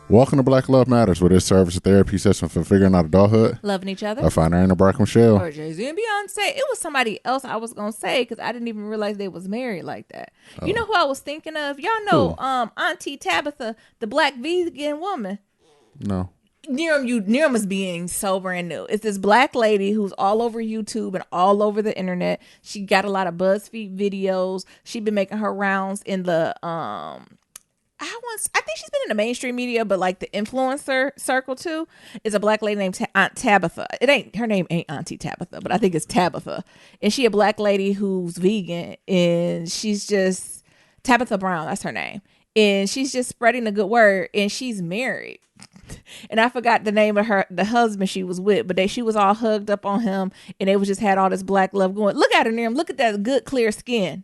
Welcome to Black Love Matters, where this serves as a therapy session for figuring out adulthood, loving each other. I find her in a Bracken Shell. Or Jay-Z and Beyonce. It was somebody else I was going to say because I didn't even realize they was married like that. Oh. You know who I was thinking of? Y'all know Auntie Tabitha, the black vegan woman. No. Niram is being so brand new. It's this black lady who's all over YouTube and all over the internet. She got a lot of BuzzFeed videos. She's been making her rounds in the I think she's been in the mainstream media, but like the influencer circle too, is a black lady named Aunt Tabitha. Her name ain't Auntie Tabitha, but I think it's Tabitha. And she a black lady who's vegan, and she's just Tabitha Brown. That's her name. And she's just spreading the good word, and she's married. And I forgot the name of the husband she was with, but she was all hugged up on him, and they was just had all this black love going. Look at her, Miriam. Look at that good, clear skin.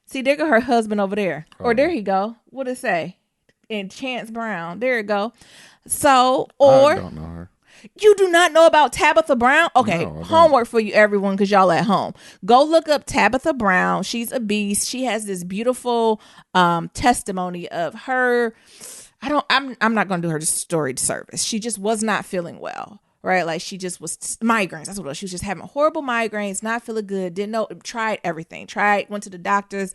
See, there go her husband over there. Oh. Or there he go. What did it say? And Chance Brown. There you go. So, or... I don't know her. You do not know about Tabitha Brown? Okay, no, homework for you, everyone, because y'all at home. Go look up Tabitha Brown. She's a beast. She has this beautiful testimony of her... I'm not going to do her story service. She just was not feeling well, right? Like she just was migraines. That's what it was. She was just having horrible migraines, not feeling good. Didn't know, tried everything. Went to the doctors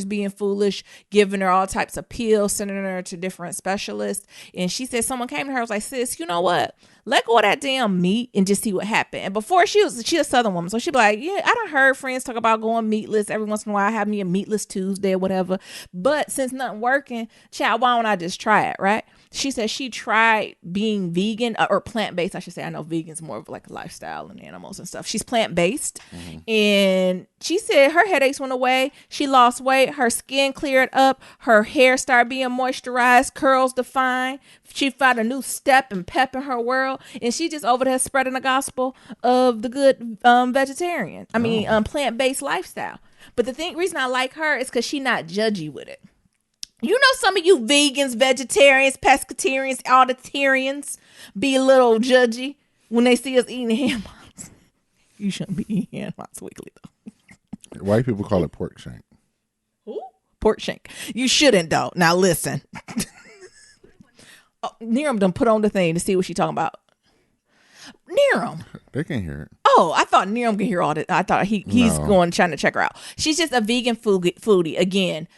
being foolish, giving her all types of pills, sending her to different specialists. And she said someone came to her and was like, sis, you know what? Let go of that damn meat and just see what happened. And before she a Southern woman. So she'd be like, yeah, I done heard friends talk about going meatless. Every once in a while I have me a meatless Tuesday or whatever. But since nothing working, child, why don't I just try it, right? She said she tried being vegan or plant-based, I should say. I know vegan's more of like a lifestyle and animals and stuff. She's plant-based. Mm-hmm. And she said her headaches went away. She lost weight. Her skin cleared up. Her hair started being moisturized. Curls defined. She found a new step and pep in her world. And she just over there spreading the gospel of the good plant-based lifestyle. But the reason I like her is because she's not judgy with it. You know, some of you vegans, vegetarians, pescatarians, auditarians be a little judgy when they see us eating ham hocks. You shouldn't be eating ham hocks weekly, though. White people call it pork shank. Who? Pork shank. You shouldn't, though. Now, listen. Niram done put on the thing to see what she talking about. Niram. They can hear it. Oh, I thought Niram can hear all that. I thought he's going trying to check her out. She's just a vegan foodie. Again,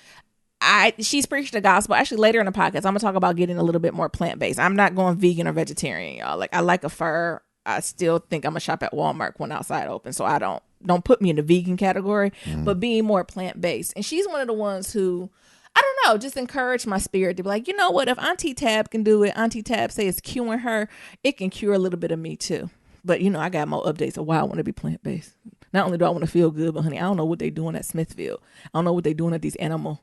she's preached the gospel. Actually, later in the podcast, I'm gonna talk about getting a little bit more plant-based. I'm not going vegan or vegetarian, y'all. Like, I like a fur. I still think I'm gonna shop at Walmart when outside open, so I don't put me in the vegan category, but being more plant-based. And she's one of the ones who, I don't know, just encourage my spirit to be like, you know what, if Auntie Tab can do it, Auntie Tab say it's curing her, it can cure a little bit of me too. But I got more updates of why I want to be plant-based. Not only do I want to feel good, but honey, I don't know what they doing at Smithfield. I don't know what they doing at these animal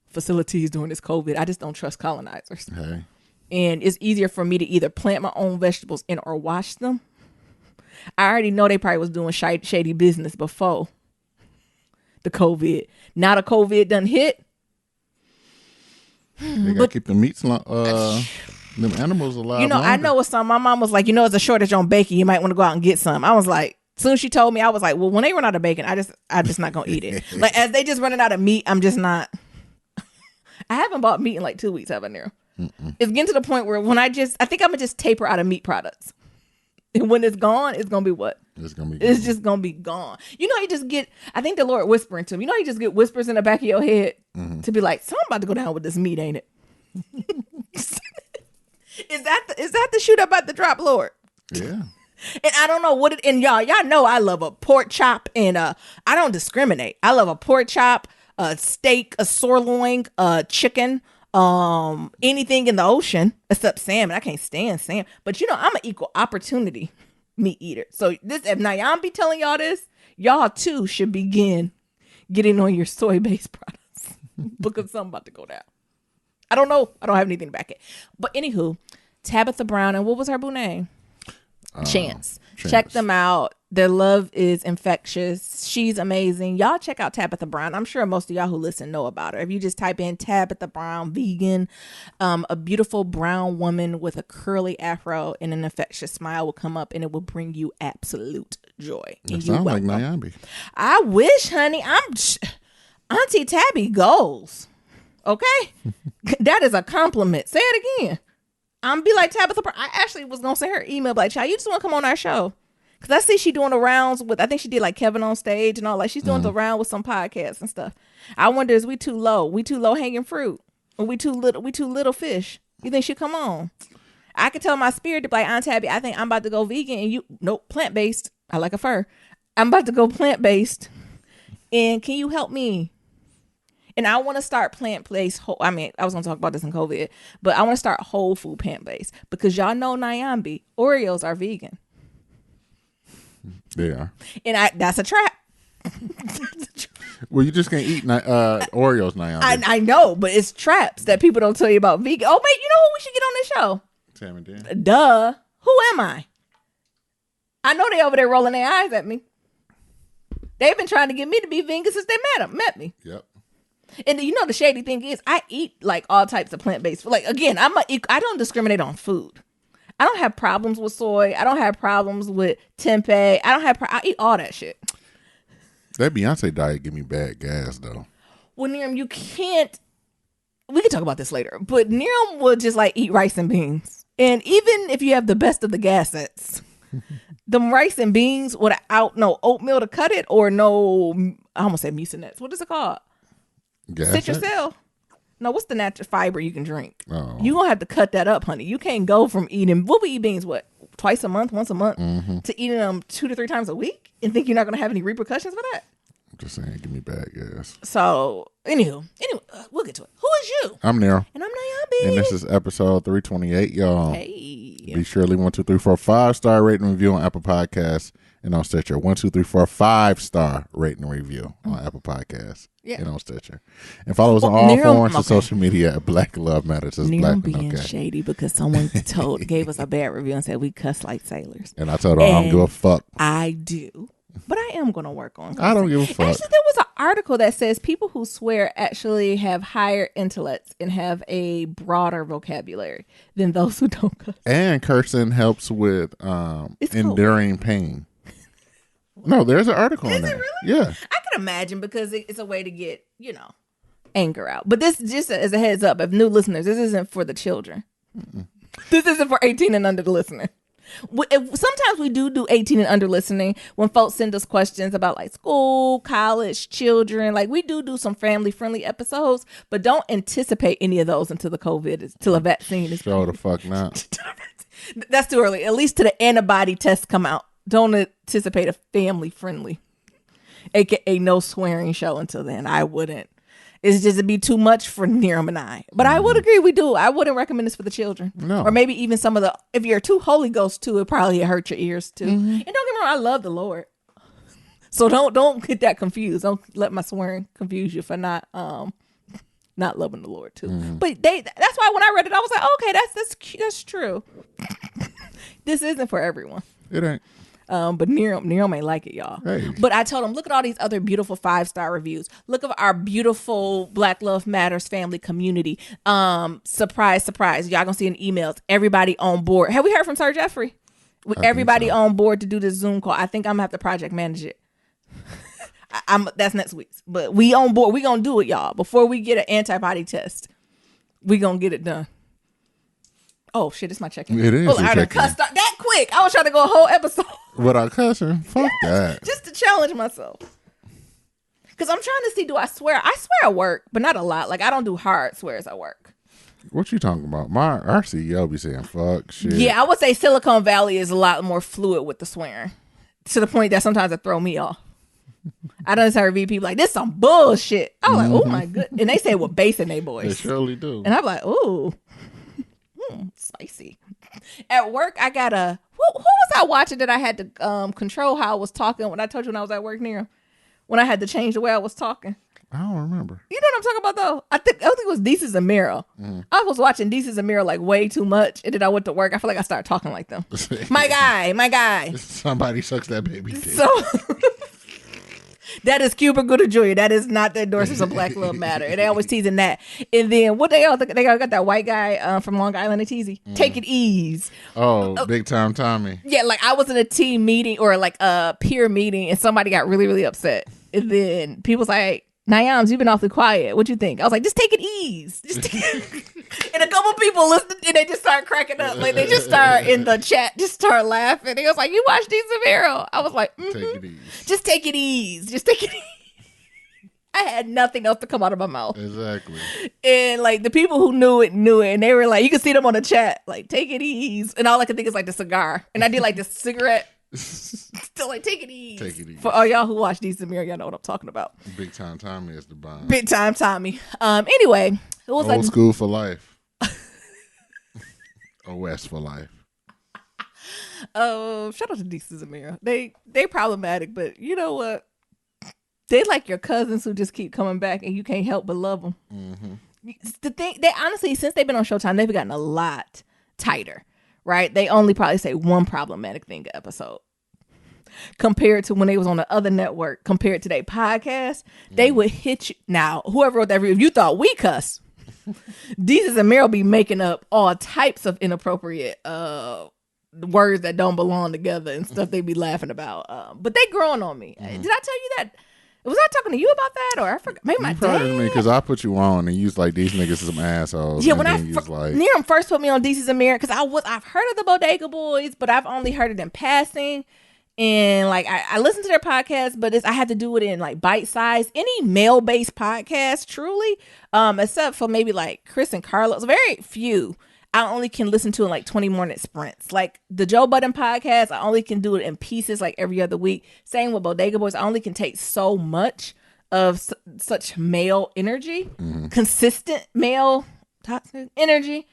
facilities during this COVID. I just don't trust colonizers. Okay. And it's easier for me to either plant my own vegetables or wash them. I already know they probably was doing shady business before the COVID. Now the COVID done hit. They gotta keep the meats, them animals alive. Longer. I know what's some. My mom was like, there's a shortage on bacon. You might want to go out and get some. I was like, as soon as she told me, I was like, well, when they run out of bacon, I just not gonna eat it. Like, as they just running out of meat, I'm just not. I haven't bought meat in like 2 weeks, have I, Nero? It's getting to the point where I think I'm gonna just taper out of meat products. And when it's gone, it's gonna be what? It's just gonna be gone. You just get, I think the Lord whispering to me. You just get whispers in the back of your head to be like, something about to go down with this meat, ain't it? Is that the shoot about the drop, Lord? Yeah. And I don't know what it, and y'all know I love a pork chop, and I don't discriminate. I love a pork chop, a steak, a sirloin, a chicken, anything in the ocean except salmon. I can't stand salmon. But I'm an equal opportunity meat eater. So if Nayam be telling y'all this, y'all too should begin getting on your soy-based products. Because something about to go down. I don't know. I don't have anything to back it. But anywho, Tabitha Brown, and what was her boo name? Chance. Check them out. Their love is infectious. She's amazing. Y'all check out Tabitha Brown. I'm sure most of y'all who listen know about her. If you just type in Tabitha Brown vegan, a beautiful brown woman with a curly afro and an infectious smile will come up, and it will bring you absolute joy. It sounds like Nyambi. I wish, honey. Auntie Tabby goals. Okay? That is a compliment. Say it again. I'm be like Tabitha. I actually was going to send her email like, child, you just want to come on our show. Because I see she doing the rounds with, I think she did like Kevin on Stage and all. Like she's doing the round with some podcasts and stuff. I wonder, is we too low? We too low hanging fruit? Or we too little fish? You think she'll come on? I could tell my spirit to be like, Aunt Tabby, I think I'm about to go vegan and you, nope, plant-based. I like a fur. I'm about to go plant-based. And can you help me? And I want to start plant-based. I mean, I was going to talk about this in COVID, but I want to start whole food plant-based because y'all know Nyambi, Oreos are vegan. They are. And that's a trap. Well, you just can't eat Oreos, Nyambi. I know, but it's traps that people don't tell you about vegan. Oh, wait, you know who we should get on this show? Sam and Dan. Duh. Who am I? I know they over there rolling their eyes at me. They've been trying to get me to be vegan since they met me. Yep. And you know the shady thing is, I eat like all types of plant-based. Like again, I don't discriminate on food. I don't have problems with soy. I don't have problems with tempeh. I eat all that shit. That Beyonce diet give me bad gas though. Well, Niram, you can't. We can talk about this later, but Niram will just like eat rice and beans, and even if you have the best of the gassets. Them rice and beans without no oatmeal to cut it or no, I almost said mucinex. What is it called? Citrusel? No, what's the natural fiber you can drink? Oh. You're going to have to cut that up, honey. You can't go from eating, what we eat beans, twice a month, once a month, to eating them 2 to 3 times a week and think you're not going to have any repercussions for that? I'm just saying, give me bad gas. So, anyway, we'll get to it. Who is you? I'm Nero. And I'm Nyambi. And this is episode 328, y'all. Hey. Be sure to leave 1, 2, 3, 4, 5-star rating and review on Apple Podcasts and on Stitcher. 1, 2, 3, 4, 5-star rating and review on Apple Podcasts and on Stitcher. And follow us on all forms of social media at Black Love Matters. It's Nero Black being shady because someone gave us a bad review and said we cuss like sailors. And I told her I don't give a fuck. I do. But I am going to work on I don't give a fuck. Actually, there was an article that says people who swear actually have higher intellects and have a broader vocabulary than those who don't cuss. And cursing helps with enduring pain. No, there's an article on that. Is it really? Yeah. I can imagine because it's a way to get, anger out. But this, just as a heads up, of new listeners, this isn't for the children. This isn't for 18 and under the listener. Sometimes we do 18 and under listening when folks send us questions about like school, college, children. Like we do some family friendly episodes, but don't anticipate any of those until a vaccine is. Show the fuck not. That's too early. At least to the antibody tests come out. Don't anticipate a family friendly, aka no swearing show until then. I wouldn't. It's just it'd be too much for Niram and I. But I would agree we do. I wouldn't recommend this for the children. No. Or maybe even some of if you're too Holy Ghost too, it probably hurt your ears too. And don't get me wrong, I love the Lord. So don't get that confused. Don't let my swearing confuse you for not loving the Lord too. But that's why when I read it, I was like, okay, that's true. This isn't for everyone. It ain't. But Nero may like it, y'all. Hey. But I told him, look at all these other beautiful 5-star reviews. Look at our beautiful Black Love Matters family community. Surprise, y'all gonna see in emails. Everybody on board. Have we heard from Sir Jeffrey? Everybody on board to do this Zoom call. I think I'm gonna have to project manage it. That's next week's. But we on board. We gonna do it, y'all. Before we get an antibody test, we gonna get it done. Oh shit! It's my check-in. It is. I done cussed that quick. I was trying to go a whole episode without cussing. Fuck that. Just to challenge myself. Because I'm trying to see, do I swear? I swear at work, but not a lot. Like I don't do hard swears at work. What you talking about? Our CEO be saying fuck shit. Yeah, I would say Silicon Valley is a lot more fluid with the swearing, to the point that sometimes it throw me off. I done heard people like, this some bullshit. I was like, oh my goodness. And they say with bass in their voice. They surely do. And I'm like, ooh. Spicy. At work, I got who was I watching that I had to control how I was talking when I told you when I was at work near him? When I had to change the way I was talking. I don't remember. You know what I'm talking about though? I think it was Deezus and Miro. I was watching Deezus and Miro like way too much, and then I went to work. I feel like I started talking like them. My guy. Somebody sucks that baby dick. So that is Cuba Gooding Jr. That is not the endorsers of Black Love Matter. And they always teasing that. And then what they all think, they got that white guy from Long Island and teasy. Take it easy. Oh, big time Tommy. Yeah, like I was in a team meeting or like a peer meeting and somebody got really, really upset. And then people's like, Nyams, you've been awfully quiet. What you think? I was like, just take it easy. And a couple people listened, and they just start cracking up. Like, they just start in the chat, just start laughing. He was like, you watch Decent Mirror? I was like, Take it easy. Just take it easy. Just take it easy. I had nothing else to come out of my mouth. Exactly. And like the people who knew it, and they were like, you could see them on the chat, like, take it easy. And all I could think is like the cigar. And I did like the cigarette. Still like, take it easy. Take it easy. For all y'all who watch Decent Mirror, y'all know what I'm talking about. Big Time Tommy is the bomb. Big Time Tommy. Anyway, it was Old school for life. Or West for life. Shout out to Decent Mirror. They problematic, but you know what? They like your cousins who just keep coming back and you can't help but love them. Mm-hmm. The thing, they honestly, since they've been on Showtime, they've gotten a lot tighter, right? They only probably say one problematic thing an episode. Compared to when they was on the other network, compared to their podcast, they would hit you. Now, whoever wrote that review, if you thought we cuss, Deezus and Meryl be making up all types of inappropriate words that don't belong together and stuff they be laughing about. But they growing on me. Did I tell you that? Was I talking to you about that, or I forgot? Maybe my dad. Because I put you on and you was like, these niggas are some assholes. Yeah, when Niram first put me on Deezus and Meryl, because I've heard of the Bodega Boys, but I've only heard it in passing. And like I listen to their podcast, but I have to do it in like bite size. Any male based podcast, truly, except for maybe like Chris and Carlos, very few. I only can listen to in like 20-minute sprints. Like the Joe Budden podcast, I only can do it in pieces like every other week. Same with Bodega Boys. I only can take so much of such male energy, consistent male toxic energy.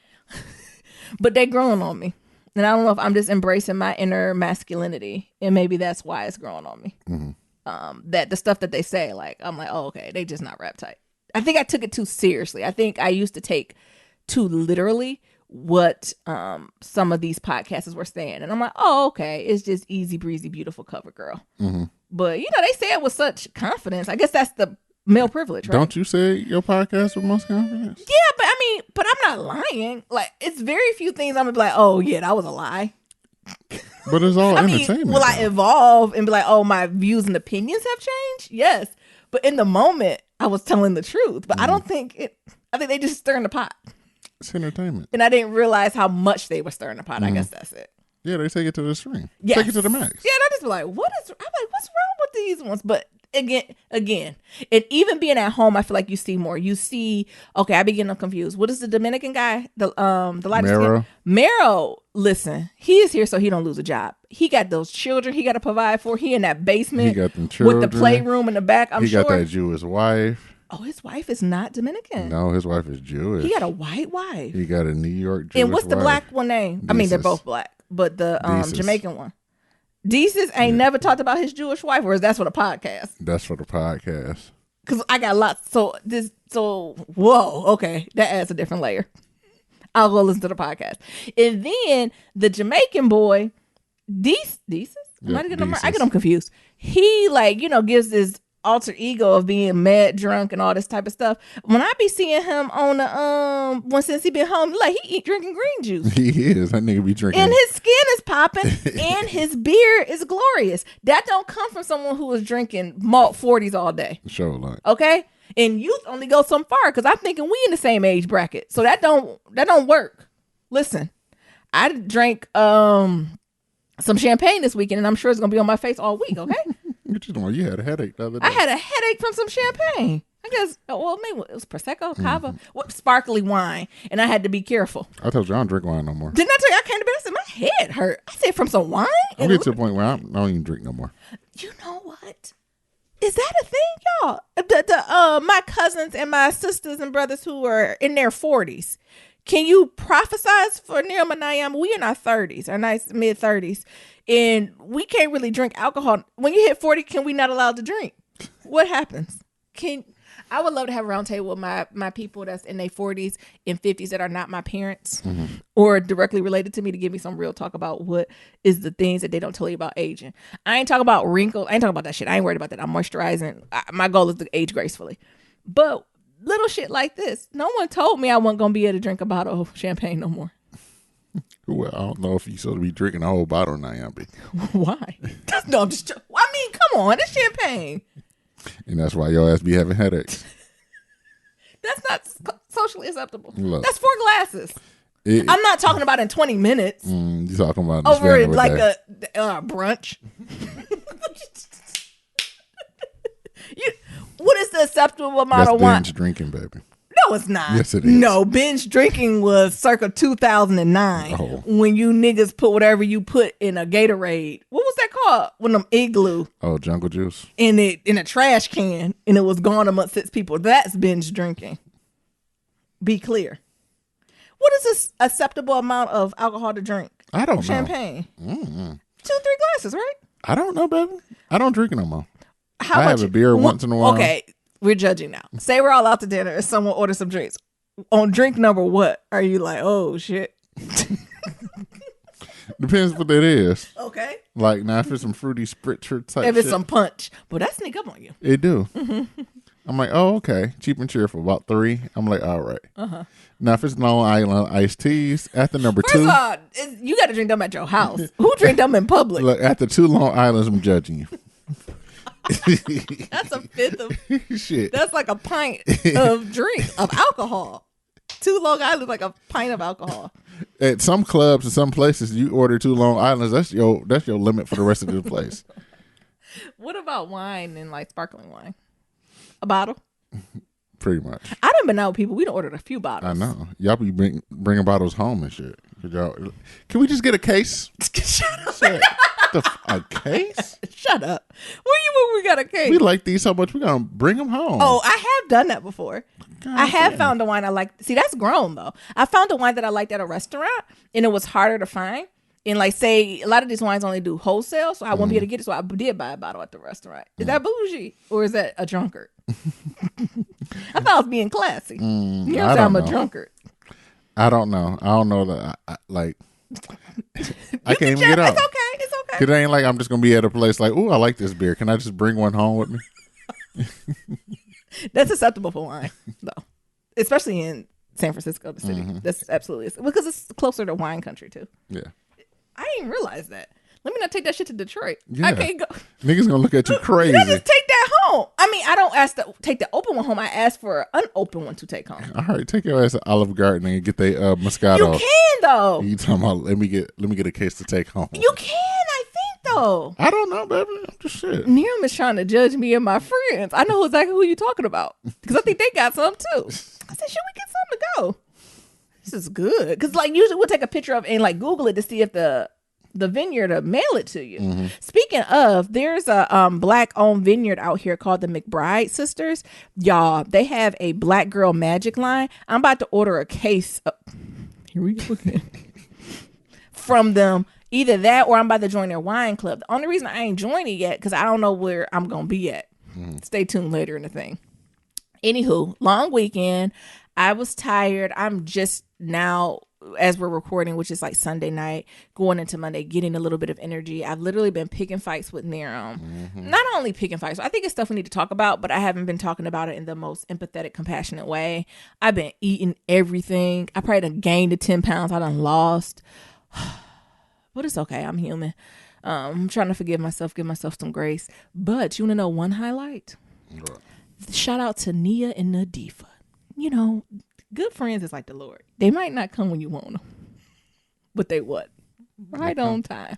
But they growing on me. And I don't know if I'm just embracing my inner masculinity. And maybe that's why it's growing on me. Mm-hmm. That the stuff that they say, like, I'm like, oh, okay, they just not rap tight. I think I took it too seriously. I think I used to take too literally what some of these podcasters were saying. And I'm like, oh, okay, it's just easy breezy, beautiful cover girl. Mm-hmm. But, you know, they say it with such confidence. I guess that's the male privilege, right? Don't you say your podcast with most confidence? Yeah, but I'm not lying. Like, it's very few things I'm going to be like, oh, yeah, that was a lie. But it's all entertainment. Will I evolve and be like, oh, my views and opinions have changed? Yes. But in the moment, I was telling the truth. But I don't think I think they just stirring the pot. It's entertainment. And I didn't realize how much they were stirring the pot. I guess that's it. Yeah, they take it to the extreme. Yes. Take it to the max. Yeah, and I just be like, I'm like, what's wrong with these ones? But again, and even being at home, I feel like you see more. You see, okay, I be getting confused. What is the Dominican guy? The lighter skin? Mero, listen, he is here so he don't lose a job. He got those children he got to provide for. He in that basement. He got them children. With the playroom in the back, I'm sure. He got that Jewish wife. Oh, his wife is not Dominican. No, his wife is Jewish. He got a white wife. He got a New York Jewish And what's the wife. black one name? Deezus. I mean, they're both black, but the Jamaican one. Deezus ain't never talked about his Jewish wife, or is that for the podcast? That's for the podcast. Because I got lots. So whoa, okay, that adds a different layer. I'll go listen to the podcast. And then the Jamaican boy, Deezus? I get them confused. He gives this alter ego of being mad drunk and all this type of stuff. When I be seeing him on the since he been home, like he drinking green juice. He is. That nigga be drinking. And his skin is popping and his beard is glorious. That don't come from someone who is drinking malt 40s all day. Sure, like. Okay? And youth only go so far because I'm thinking we in the same age bracket. So that don't work. Listen, I drank some champagne this weekend and I'm sure it's gonna be on my face all week, okay? You had a headache the other day. I had a headache from some champagne. I guess, maybe it was Prosecco, Cava, sparkly wine, and I had to be careful. I told you I don't drink wine no more. Didn't I tell you I came to bed? I said, my head hurt. I said, from some wine? I'm getting to the point where I don't even drink no more. You know what? Is that a thing, y'all? My cousins and my sisters and brothers who are in their 40s, can you prophesize for Niram and Nayam? We in our 30s, our nice mid-30s, and we can't really drink alcohol. When you hit 40, can we not allowed to drink? What happens? I would love to have a round table with my people that's in their 40s and 50s that are not my parents or directly related to me to give me some real talk about what is the things that they don't tell you about aging. I ain't talking about wrinkles. I ain't talking about that shit. I ain't worried about that. I'm moisturizing. My goal is to age gracefully. But little shit like this, no one told me I wasn't going to be able to drink a bottle of champagne no more. Well, I don't know if you sort of be drinking a whole bottle now, Yambi. Why? No, I'm just. I mean, come on, it's champagne. And that's why your ass be having headaches. That's not socially acceptable. Look, that's 4 glasses. I'm not talking about in 20 minutes. You talking about over like a brunch. What is the acceptable amount of wine? Binge drinking, baby. No, it's not. Yes, it is. No, binge drinking was circa 2009 when you niggas put whatever you put in a Gatorade. What was that called? When them Igloo. Oh, Jungle Juice. In a trash can, and it was gone amongst 6 people. That's binge drinking. Be clear. What is this acceptable amount of alcohol to drink? I don't know. Champagne. 2-3 glasses, right? I don't know, baby. I don't drink it no more. I have a beer once in a while. Okay, we're judging now. Say we're all out to dinner and someone orders some drinks. On drink number what? Are you like, oh, shit? Depends what it is. Okay. Like, now if it's some fruity spritzer type if it's shit, some punch. But that sneak up on you. It do. I'm like, oh, okay. Cheap and cheerful. About 3. I'm like, all right. Now, if it's Long Island iced teas, after number 2. First of all, you got to drink them at your house. Who drink them in public? Look, after 2 Long Islands, I'm judging you. That's a fifth of shit. That's like a pint of alcohol. 2 Long Islands, like a pint of alcohol. At some clubs and some places, you order 2 Long Islands. That's your limit for the rest of the place. What about wine and like sparkling wine? A bottle? Pretty much. I done been out with people. We done ordered a few bottles. I know. Y'all be bringing bottles home and shit. Can we just get a case? Shut up. A case? Shut up. Where you when we got a case? We like these so much, we're going to bring them home. Oh, I have done that before. I have found a wine I like. See, that's grown, though. I found a wine that I liked at a restaurant, and it was harder to find. And, like, say, a lot of these wines only do wholesale, so I won't be able to get it. So I did buy a bottle at the restaurant. Is that bougie, or is that a drunkard? I thought I was being classy. You know I'm a drunkard. I don't know. I don't know that. I can't even get out. It's okay. Cause it ain't like I'm just gonna be at a place like, ooh, I like this beer. Can I just bring one home with me? That's acceptable for wine, though, especially in San Francisco, the city. That's absolutely because it's closer to wine country too. Yeah, I didn't realize that. Let me not take that shit to Detroit. Yeah. I can't go. Niggas gonna look at you crazy. You just take that home. I mean, I don't ask to take the open one home. I ask for an unopened one to take home. All right, take your ass to Olive Garden and get the Moscato. You can though. You talking about? Let me get a case to take home. You can, I think though. I don't know, baby. I'm just shit. Neum is trying to judge me and my friends. I know exactly who you're talking about because I think they got some too. I said, should we get some to go? This is good because like usually we'll take a picture of and like Google it to see if the vineyard to mail it to you. Speaking of, there's a black owned vineyard out here called the Mcbride Sisters. Y'all, they have a Black Girl Magic line. I'm about to order a case. Here we go again. From them. Either that or I'm about to join their wine club. The only reason I ain't joining yet because I don't know where I'm gonna be at. Stay tuned later in the thing. Anywho, long weekend. I was tired. I'm just now, as we're recording, which is like Sunday night, going into Monday, getting a little bit of energy. I've literally been picking fights with Nero. Not only picking fights, I think it's stuff we need to talk about, but I haven't been talking about it in the most empathetic, compassionate way. I've been eating everything. I probably done gained the 10 pounds I done lost. But it's okay. I'm human. I'm trying to forgive myself, give myself some grace. But you want to know one highlight? Shout out to Nia and Nadifa. You know, good friends is like the Lord. They might not come when you want them, but they what? Right on time.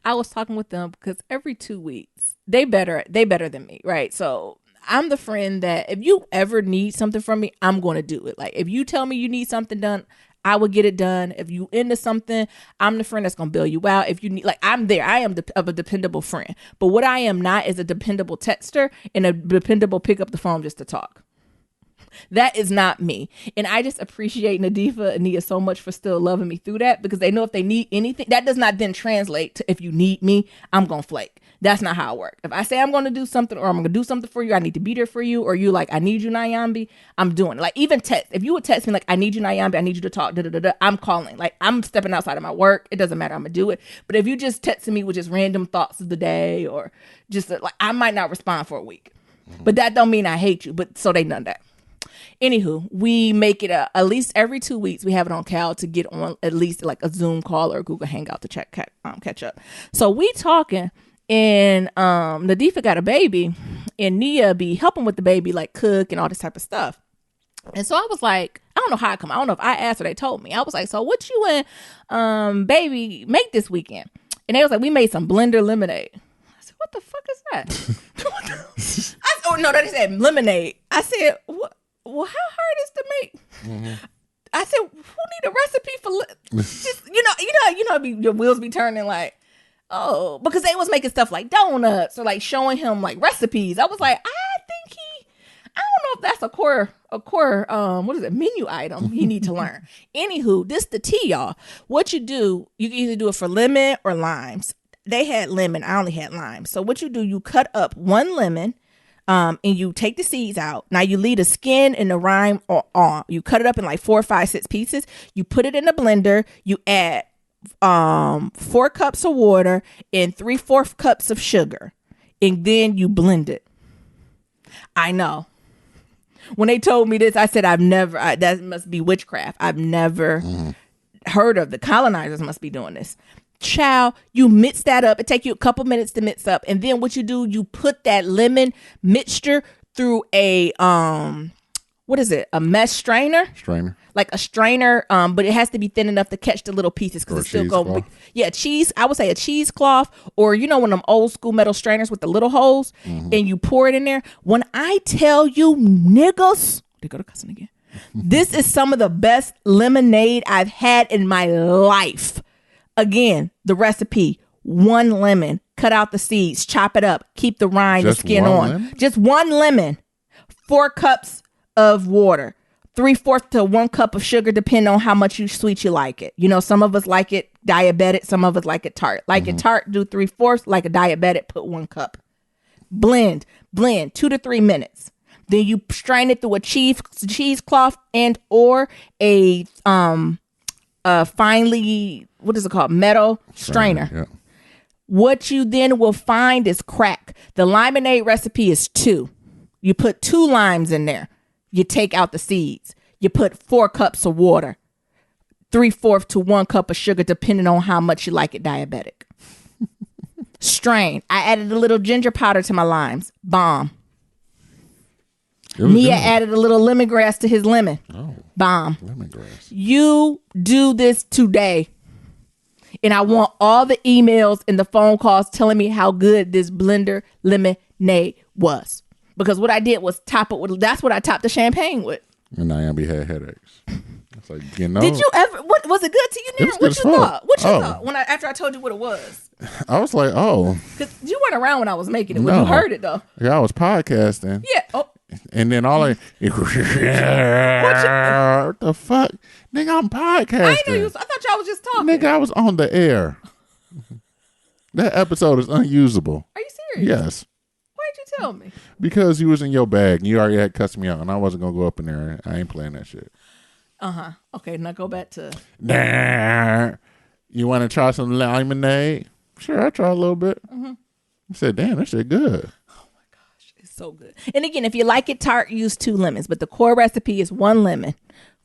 I was talking with them because every 2 weeks they better than me, right? So I'm the friend that if you ever need something from me, I'm going to do it. Like if you tell me you need something done, I will get it done. If you into something, I'm the friend that's going to bail you out. If you need, like, I'm there. I am a dependable friend. But what I am not is a dependable texter and a dependable pick up the phone just to talk. That is not me. And I just appreciate Nadifa and Nia so much for still loving me through that because they know if they need anything, that does not then translate to if you need me, I'm going to flake. That's not how it works. If I say I'm going to do something or I'm going to do something for you, I need to be there for you. Or you like, I need you, Nyambi, I'm doing it. Like even text. If you would text me like, I need you, Nyambi, I need you to talk, I'm calling. Like I'm stepping outside of my work. It doesn't matter. I'm going to do it. But if you just texting me with just random thoughts of the day or just like, I might not respond for a week. But that don't mean I hate you. But so they done that. Anywho, we make it at least every 2 weeks. We have it on Cal to get on at least like a Zoom call or a Google Hangout to catch up. So we talking And Nadifa got a baby, and Nia be helping with the baby, like cook and all this type of stuff. And so I was like, I don't know how I come. I don't know if I asked or they told me. I was like, so what you and baby make this weekend? And they was like, we made some blender lemonade. I said, what the fuck is that? No, they said lemonade. I said, what? Well, how hard is to make? Mm-hmm. I said, who need a recipe for just, your wheels be turning like, oh, because they was making stuff like donuts or like showing him like recipes. I was like, I don't know if that's a core, what is it, menu item you need to learn. Anywho, this the tea, y'all. What you do, you can either do it for lemon or limes. They had lemon. I only had lime. So what you do, you cut up one lemon, and you take the seeds out. Now you leave the skin and the rind on. You cut it up in like 4, 5, 6 pieces. You put it in the blender. You add 4 cups of water and 3/4 cups of sugar, and then you blend it. I know. When they told me this, I said, that must be witchcraft. I've never heard of the colonizers must be doing this. Child, you mix that up. It take you a couple minutes to mix up. And then what you do, you put that lemon mixture through a, what is it? A mesh strainer? Like a strainer, but it has to be thin enough to catch the little pieces because it's still going. Yeah, cheese. I would say a cheesecloth, or one of them old school metal strainers with the little holes, and you pour it in there. When I tell you, niggas, they go to cussing again. This is some of the best lemonade I've had in my life. Again, the recipe: 1 lemon, cut out the seeds, chop it up, keep the rind, the skin on. Lemon? Just 1 lemon, 4 cups of water. 3/4 to 1 cup of sugar, depending on how much sweet you like it. Some of us like it diabetic, some of us like it tart. Like it tart, do 3/4. Like a diabetic, put 1 cup. Blend 2 to 3 minutes. Then you strain it through a cheesecloth and or a finely, what is it called, metal strainer. Yeah. What you then will find is crack. The lemonade recipe is 2. You put 2 limes in there. You take out the seeds. You put 4 cups of water, 3/4 to 1 cup of sugar, depending on how much you like it diabetic. Strain. I added a little ginger powder to my limes. Bomb. Nia added a little lemongrass to his lemon. Oh, bomb. Lemongrass. You do this today. And I want all the emails and the phone calls telling me how good this blender lemonade was. Because what I did was top it with, that's what I topped the champagne with. And Naomi had headaches. It's like, Did you ever, what was it good to you, Nira? What you thought? What you thought after I told you what it was? I was like, oh. Because you weren't around when I was making it. No. You heard it though. Yeah, I was podcasting. Yeah. Oh. And then all what the fuck? Nigga, I'm podcasting. I know you was, I thought y'all was just talking. Nigga, I was on the air. That episode is unusable. Are you serious? Yes. Why'd you tell me? Because you was in your bag and you already had cussed me out and I wasn't going to go up in there. I ain't playing that shit. Uh-huh. Okay, now go back to... Nah. You want to try some lemonade? Sure, I'll try a little bit. Mm-hmm. I said, damn, that shit good. Oh my gosh, it's so good. And again, if you like it tart, use 2 lemons. But the core recipe is 1 lemon,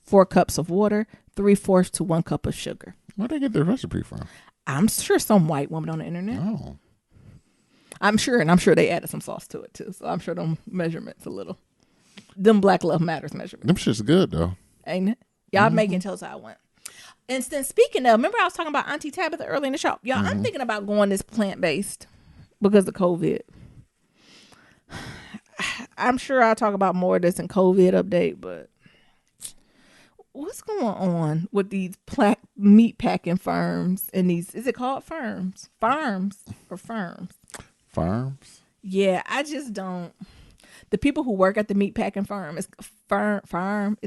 4 cups of water, 3/4 to 1 cup of sugar. Where'd they get the recipe from? I'm sure some white woman on the internet. Oh. I'm sure they added some sauce to it too. So I'm sure them measurements a little. Them Black Love Matters measurements. Them shit's good though. Ain't it? Y'all making tells how I went. And then speaking of, remember I was talking about Auntie Tabitha early in the show. Y'all, I'm thinking about going this plant-based because of COVID. I'm sure I'll talk about more of this in COVID update, but what's going on with these meat packing firms and these, is it called firms? Farms or firms? Farms? Yeah, I just don't. The people who work at the meat packing farm is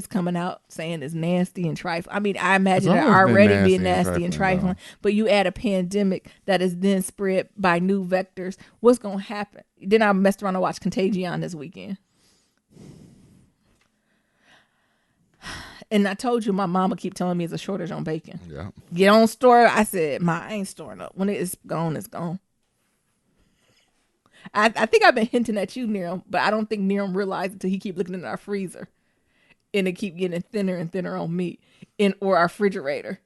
coming out saying it's nasty and trifling. I mean, I imagine it already being nasty and trifling, but you add a pandemic that is then spread by new vectors. What's going to happen? Then I messed around and watched Contagion this weekend. And I told you my mama keep telling me it's a shortage on bacon. Yeah. You don't store it. I said, Ma, I ain't storing up. When it's gone, it's gone. I think I've been hinting at you, Niram, but I don't think Niram realized until he keep looking in our freezer. And it keep getting thinner and thinner on meat or our refrigerator.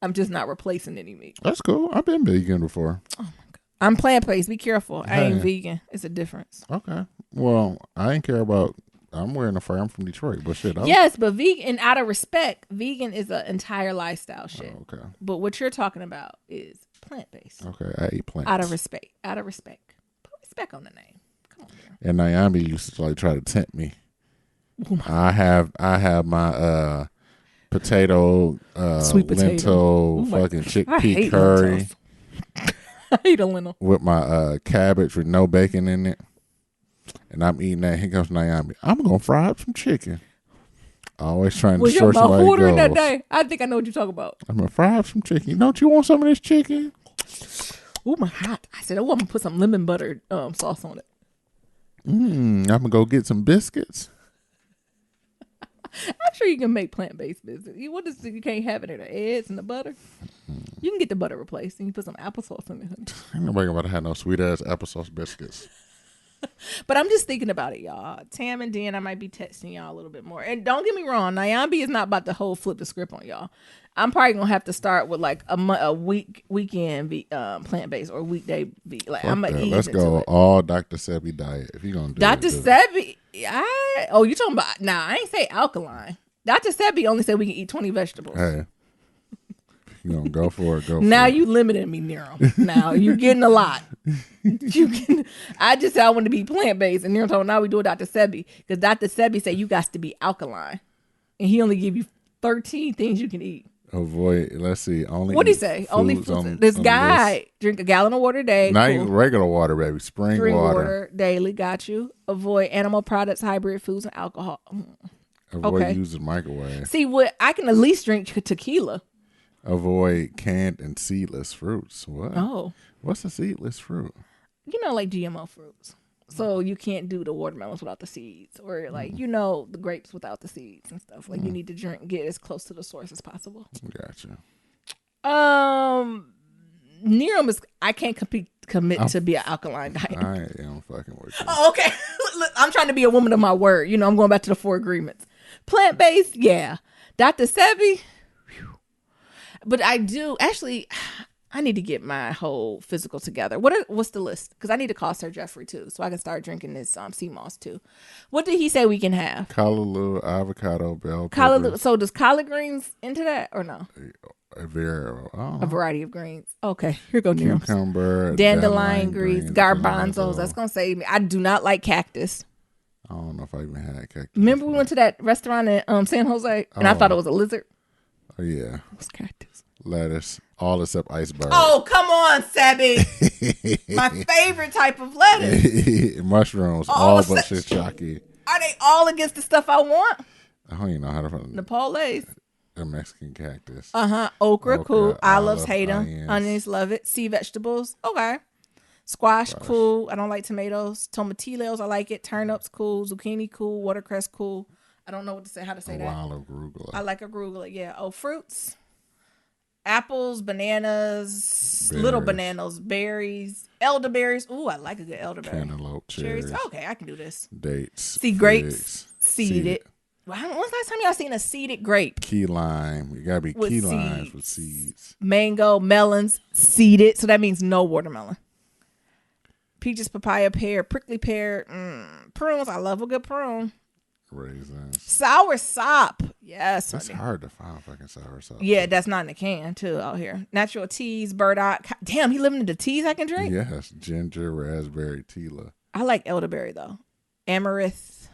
I'm just not replacing any meat. That's cool. I've been vegan before. Oh my God. I'm plant-based. Be careful. I ain't vegan. It's a difference. Okay. Well, I ain't care about. I'm wearing a fur. I'm from Detroit, but shit. Yes, but vegan. Out of respect, vegan is an entire lifestyle shit. Oh, okay. But what you're talking about is plant-based. Okay, I eat plants. Out of respect. Out of respect. Put respect on the name. Come on, girl. And Naomi used to like try to tempt me. I have my potato, sweet potato, lentil, fucking chickpea curry. I hate a lentil with my cabbage with no bacon in it, and I'm eating that. Here comes Naomi. I'm gonna fry up some chicken. Always trying to short somebody goals. That day? I think I know what you're talking about. I'm gonna fry up some chicken. Don't you want some of this chicken? Oh my God! I said, oh, I'm gonna put some lemon butter sauce on it. I'm gonna go get some biscuits. I'm sure you can make plant-based biscuits. You can't have it in the eggs and the butter. You can get the butter replaced and you put some applesauce in it. Ain't nobody about to have no sweet ass applesauce biscuits. But I'm just thinking about it, y'all. Tam and Dan, I might be texting y'all a little bit more. And don't get me wrong, Nyambi is not about to flip the script on y'all. I'm probably gonna have to start with like a weekend plant-based or weekday like I'm gonna eat. Let's go all Dr. Sebi diet if you gonna do Dr. Sebi. You talking about? Nah, I ain't say alkaline. Dr. Sebi only said we can eat 20 vegetables. Hey, you gonna go for it? Go. Now for you limiting me, Nero. Now you getting a lot. I just said I want to be plant-based, and Nero told me now we do it Dr. Sebi because Dr. Sebi said you got to be alkaline, and he only give you 13 things you can eat. Avoid. Let's see. Only. What did he say? Only foods. This guy drink a gallon of water a day. Not even regular water, baby. Spring water daily. Got you. Avoid animal products, hybrid foods, and alcohol. Avoid using microwave. See what I can at least drink tequila. Avoid canned and seedless fruits. What? Oh, what's a seedless fruit? Like GMO fruits. So you can't do the watermelons without the seeds, or like the grapes without the seeds and stuff. Like you need to get as close to the source as possible. Gotcha. Nero I can't commit to be an alkaline diet. I am fucking with you. Oh, okay. Look, I'm trying to be a woman of my word. I'm going back to the 4 agreements. Plant based, yeah. Dr. Sebi, but I do actually. I need to get my whole physical together. What's the list? Because I need to call Sir Jeffrey too, so I can start drinking this sea moss too. What did he say we can have? Callaloo, avocado, bell peppers. So does collard greens into that or no? A variety of greens. Okay, here go Nero. Cucumber, dandelion greens, garbanzos. That's gonna save me. I do not like cactus. I don't know if I even had cactus. Remember we went to that restaurant in San Jose, and I thought it was a lizard. Oh yeah, it was cactus. Lettuce, all except iceberg. Oh, come on, Sebi. My favorite type of lettuce. Mushrooms, all but shiitake. Are they all against the stuff I want? I don't even know how to find Nepalese. A Mexican cactus. Okra, cool. Olives, hate them. Onions, love it. Sea vegetables, okay. Squash, cool. I don't like tomatoes. Tomatillos, I like it. Turnips, cool. Zucchini, cool. Watercress, cool. I don't know how to say that. Arugula. I like arugula, yeah. Oh, fruits. Apples, bananas, berries. Little bananas, berries, elderberries. Ooh, I like a good elderberry. Cantaloupe, cherries. Okay, I can do this. Dates. See, grapes, seeded. When's the last time y'all seen a seeded grape? Key lime. You gotta be key limes with seeds. Mango, melons, seeded. So that means no watermelon. Peaches, papaya, pear, prickly pear, prunes. I love a good prune. Raisins. Sour sop. Yes. That's hard to find fucking sour sop. Yeah, that's not in the can too out here. Natural teas, burdock. Damn, he living in the teas I can drink? Yes. Ginger, raspberry, tila. I like elderberry though. Amaranth.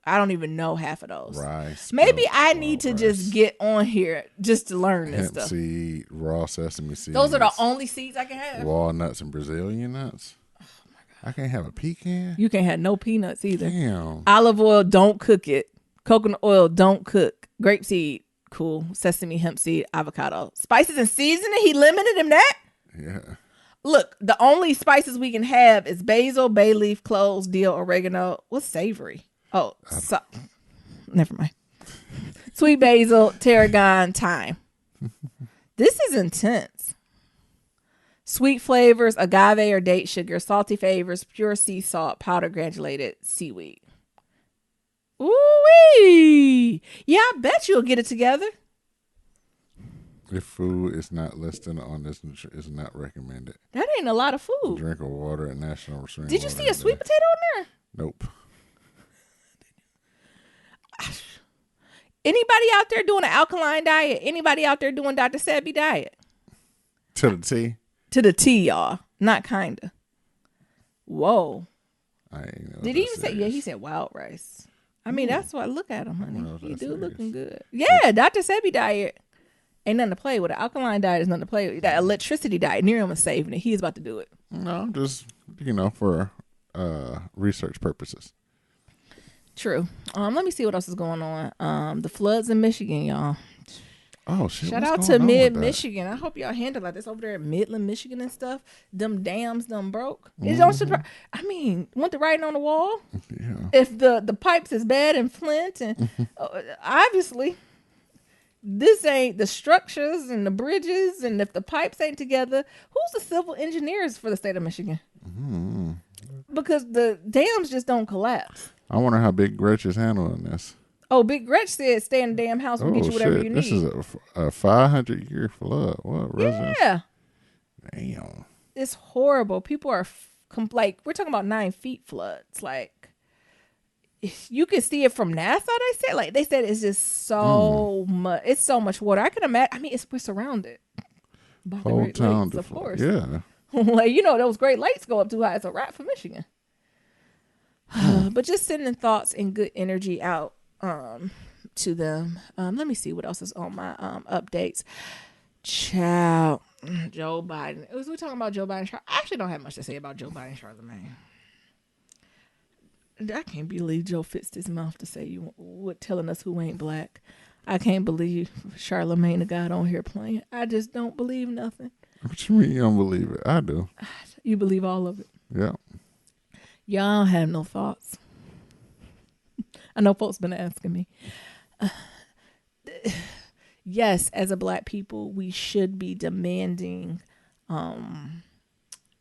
I don't even know half of those. Rice. Maybe I need to just get on here just to learn this hemp stuff. Seed, raw sesame seeds. Those are the only seeds I can have. Walnuts and Brazilian nuts. I can't have a pecan. You can't have no peanuts either. Damn. Olive oil, don't cook it. Coconut oil, don't cook. Grapeseed, cool. Sesame, hemp seed, avocado. Spices and seasoning, he limited him that? Yeah. Look, the only spices we can have is basil, bay leaf, cloves, dill, oregano. What's savory? Oh, never mind. Sweet basil, tarragon, thyme. This is intense. Sweet flavors, agave or date sugar, salty flavors, pure sea salt, powdered granulated seaweed. Ooh-wee. Yeah, I bet you'll get it together. If food is not listed on this, is not recommended. That ain't a lot of food. Drink of water at National Spring. Did you see a sweet potato on there? Nope. Anybody out there doing an alkaline diet? Anybody out there doing Dr. Sebi diet? To the T? To the T, y'all. Not kinda. Whoa. I ain't know. Did he even say? Yeah, he said wild rice. I mean, that's why. Look at him, honey. He do looking good. Yeah, Dr. Sebi diet ain't nothing to play with. An alkaline diet is nothing to play with. That electricity diet, Miriam is saving it. He's about to do it. No, just for research purposes. True. Let me see what else is going on. The floods in Michigan, y'all. Oh shit! Shout out to Mid-Michigan. I hope y'all handle like this over there in Midland, Michigan and stuff. Them dams done broke. It don't surprise. I mean, went the writing on the wall. Yeah. If the pipes is bad in Flint, and obviously this ain't the structures and the bridges, and if the pipes ain't together, who's the civil engineers for the state of Michigan? Mm-hmm. Because the dams just don't collapse. I wonder how Big Gretch is handling this. Oh, Big Gretch said, "Stay in the damn house. We'll get you whatever you need." This is a 500-year flood. What residents? Yeah. Damn. It's horrible. People are like, we're talking about 9 feet floods. Like, you can see it from NASA. They said it's just so much. It's so much water. I can imagine. I mean, we're surrounded by the Great Lakes, of course. Yeah. Like, those Great Lakes go up too high. It's a wrap for Michigan. But just sending thoughts and good energy out to them. Let me see what else is on my updates. Child, Joe Biden. We're talking about Joe Biden. I actually don't have much to say about Joe Biden, Charlamagne. I can't believe Joe fixed his mouth to say telling us who ain't black. I can't believe Charlamagne the God on here playing. I just don't believe nothing. What you mean you don't believe it? I do. You believe all of it. Yeah. Y'all have no thoughts. I know folks been asking me. Yes, as a black people, we should be demanding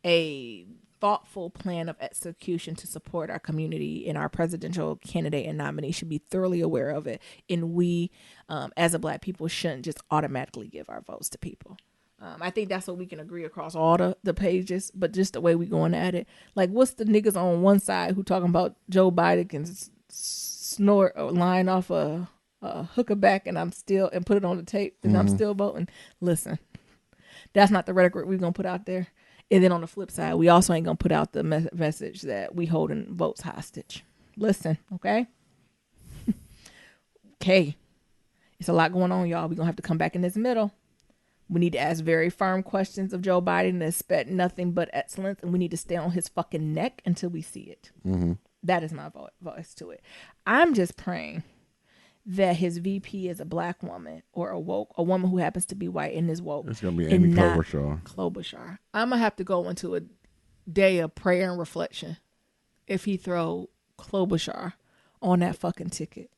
a thoughtful plan of execution to support our community, and our presidential candidate and nominee should be thoroughly aware of it. And we, as a black people, shouldn't just automatically give our votes to people. I think that's what we can agree across all the pages, but just the way we going at it. Like, what's the niggas on one side who talking about Joe Biden can snort a line off a hooker back and put it on the tape and I'm still voting? Listen, that's not the rhetoric we're going to put out there. And then on the flip side, we also ain't going to put out the message that we holding votes hostage. Listen, okay? Okay. It's a lot going on, y'all. We're going to have to come back in this middle. We need to ask very firm questions of Joe Biden and expect nothing but excellence. And we need to stay on his fucking neck until we see it. Mm-hmm. That is my voice to it. I'm just praying that his VP is a black woman or a woman who happens to be white and is woke. It's going to be Amy Klobuchar. I'm going to have to go into a day of prayer and reflection if he throw Klobuchar on that fucking ticket.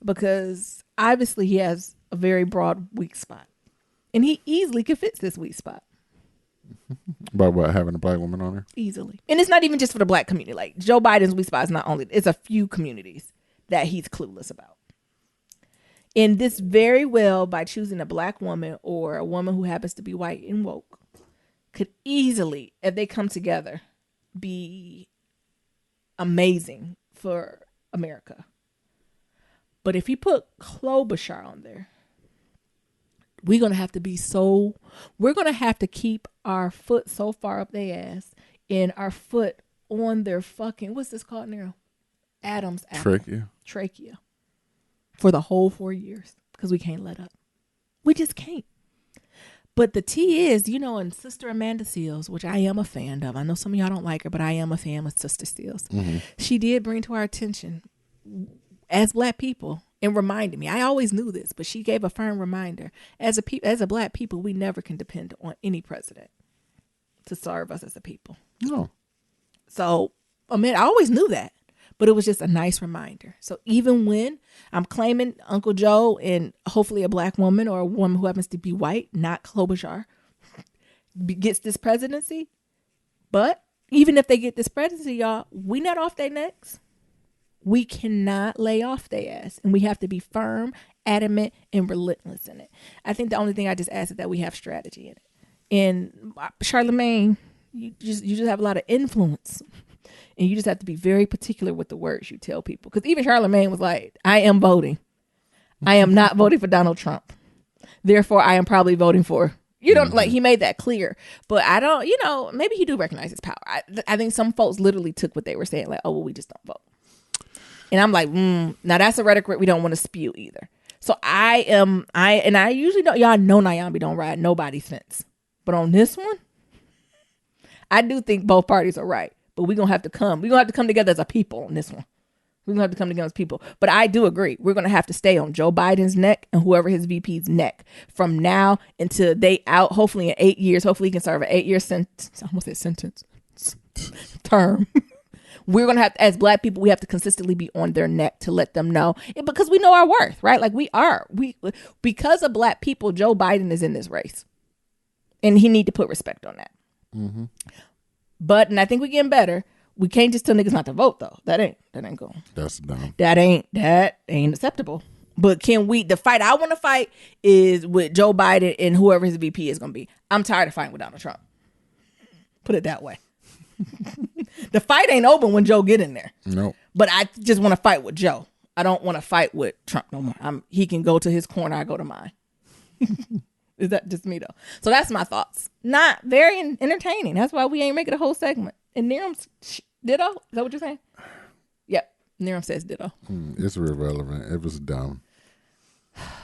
Because obviously he has a very broad weak spot. And he easily could fix this weak spot. By what, having a black woman on there? Easily. And it's not even just for the black community. Like, Joe Biden's weak spot is not only, it's a few communities that he's clueless about. And this very well, by choosing a black woman or a woman who happens to be white and woke, could easily, if they come together, be amazing for America. But if you put Klobuchar on there, we're going to have to keep our foot so far up their ass and our foot on their fucking, what's this called now? Adam's apple. Trachea. For the whole 4 years. Because we can't let up. We just can't. But the tea is, and Sister Amanda Seals, which I am a fan of. I know some of y'all don't like her, but I am a fan of Sister Seals. Mm-hmm. She did bring to our attention, as black people, and reminded me. I always knew this, but she gave a firm reminder. As a black people, we never can depend on any president to serve us as a people. No. So, I always knew that, but it was just a nice reminder. So even when I'm claiming Uncle Joe and hopefully a black woman or a woman who happens to be white, not Klobuchar, gets this presidency, but even if they get this presidency, y'all, we not off their necks. We cannot lay off their ass, and we have to be firm, adamant, and relentless in it. I think the only thing I just ask is that we have strategy in it. And Charlemagne, you just have a lot of influence, and you just have to be very particular with the words you tell people. Because even Charlemagne was like, I am voting. I am not voting for Donald Trump. Therefore, I am probably voting for, like he made that clear. But I don't, maybe he do recognize his power. I think some folks literally took what they were saying, like, oh, well, we just don't vote. And I'm like, now that's a rhetoric we don't want to spew either. So I usually don't, y'all know Nyambi don't ride nobody's fence. But on this one, I do think both parties are right. But we're going to have to come together as a people on this one. We're going to have to come together as people. But I do agree. We're going to have to stay on Joe Biden's neck and whoever his VP's neck from now until they out, hopefully in 8 years. Hopefully he can serve an 8-year sentence. I almost said sentence. Term. We're going to have to, as Black people, we have to consistently be on their neck to let them know. Because we know our worth, right? Like because of Black people, Joe Biden is in this race. And he need to put respect on that. Mm-hmm. And I think we're getting better. We can't just tell niggas not to vote though. That ain't going. That's dumb. That ain't acceptable. But the fight I want to fight is with Joe Biden and whoever his VP is going to be. I'm tired of fighting with Donald Trump. Put it that way. The fight ain't open when Joe get in there. Nope. But I just want to fight with Joe. I don't want to fight with Trump no more. He can go to his corner. I go to mine. Is that just me though? So that's my thoughts. Not very entertaining. That's why we ain't making a whole segment. And Niram's ditto? Is that what you're saying? Yep. Niram says ditto. It's irrelevant. It was dumb.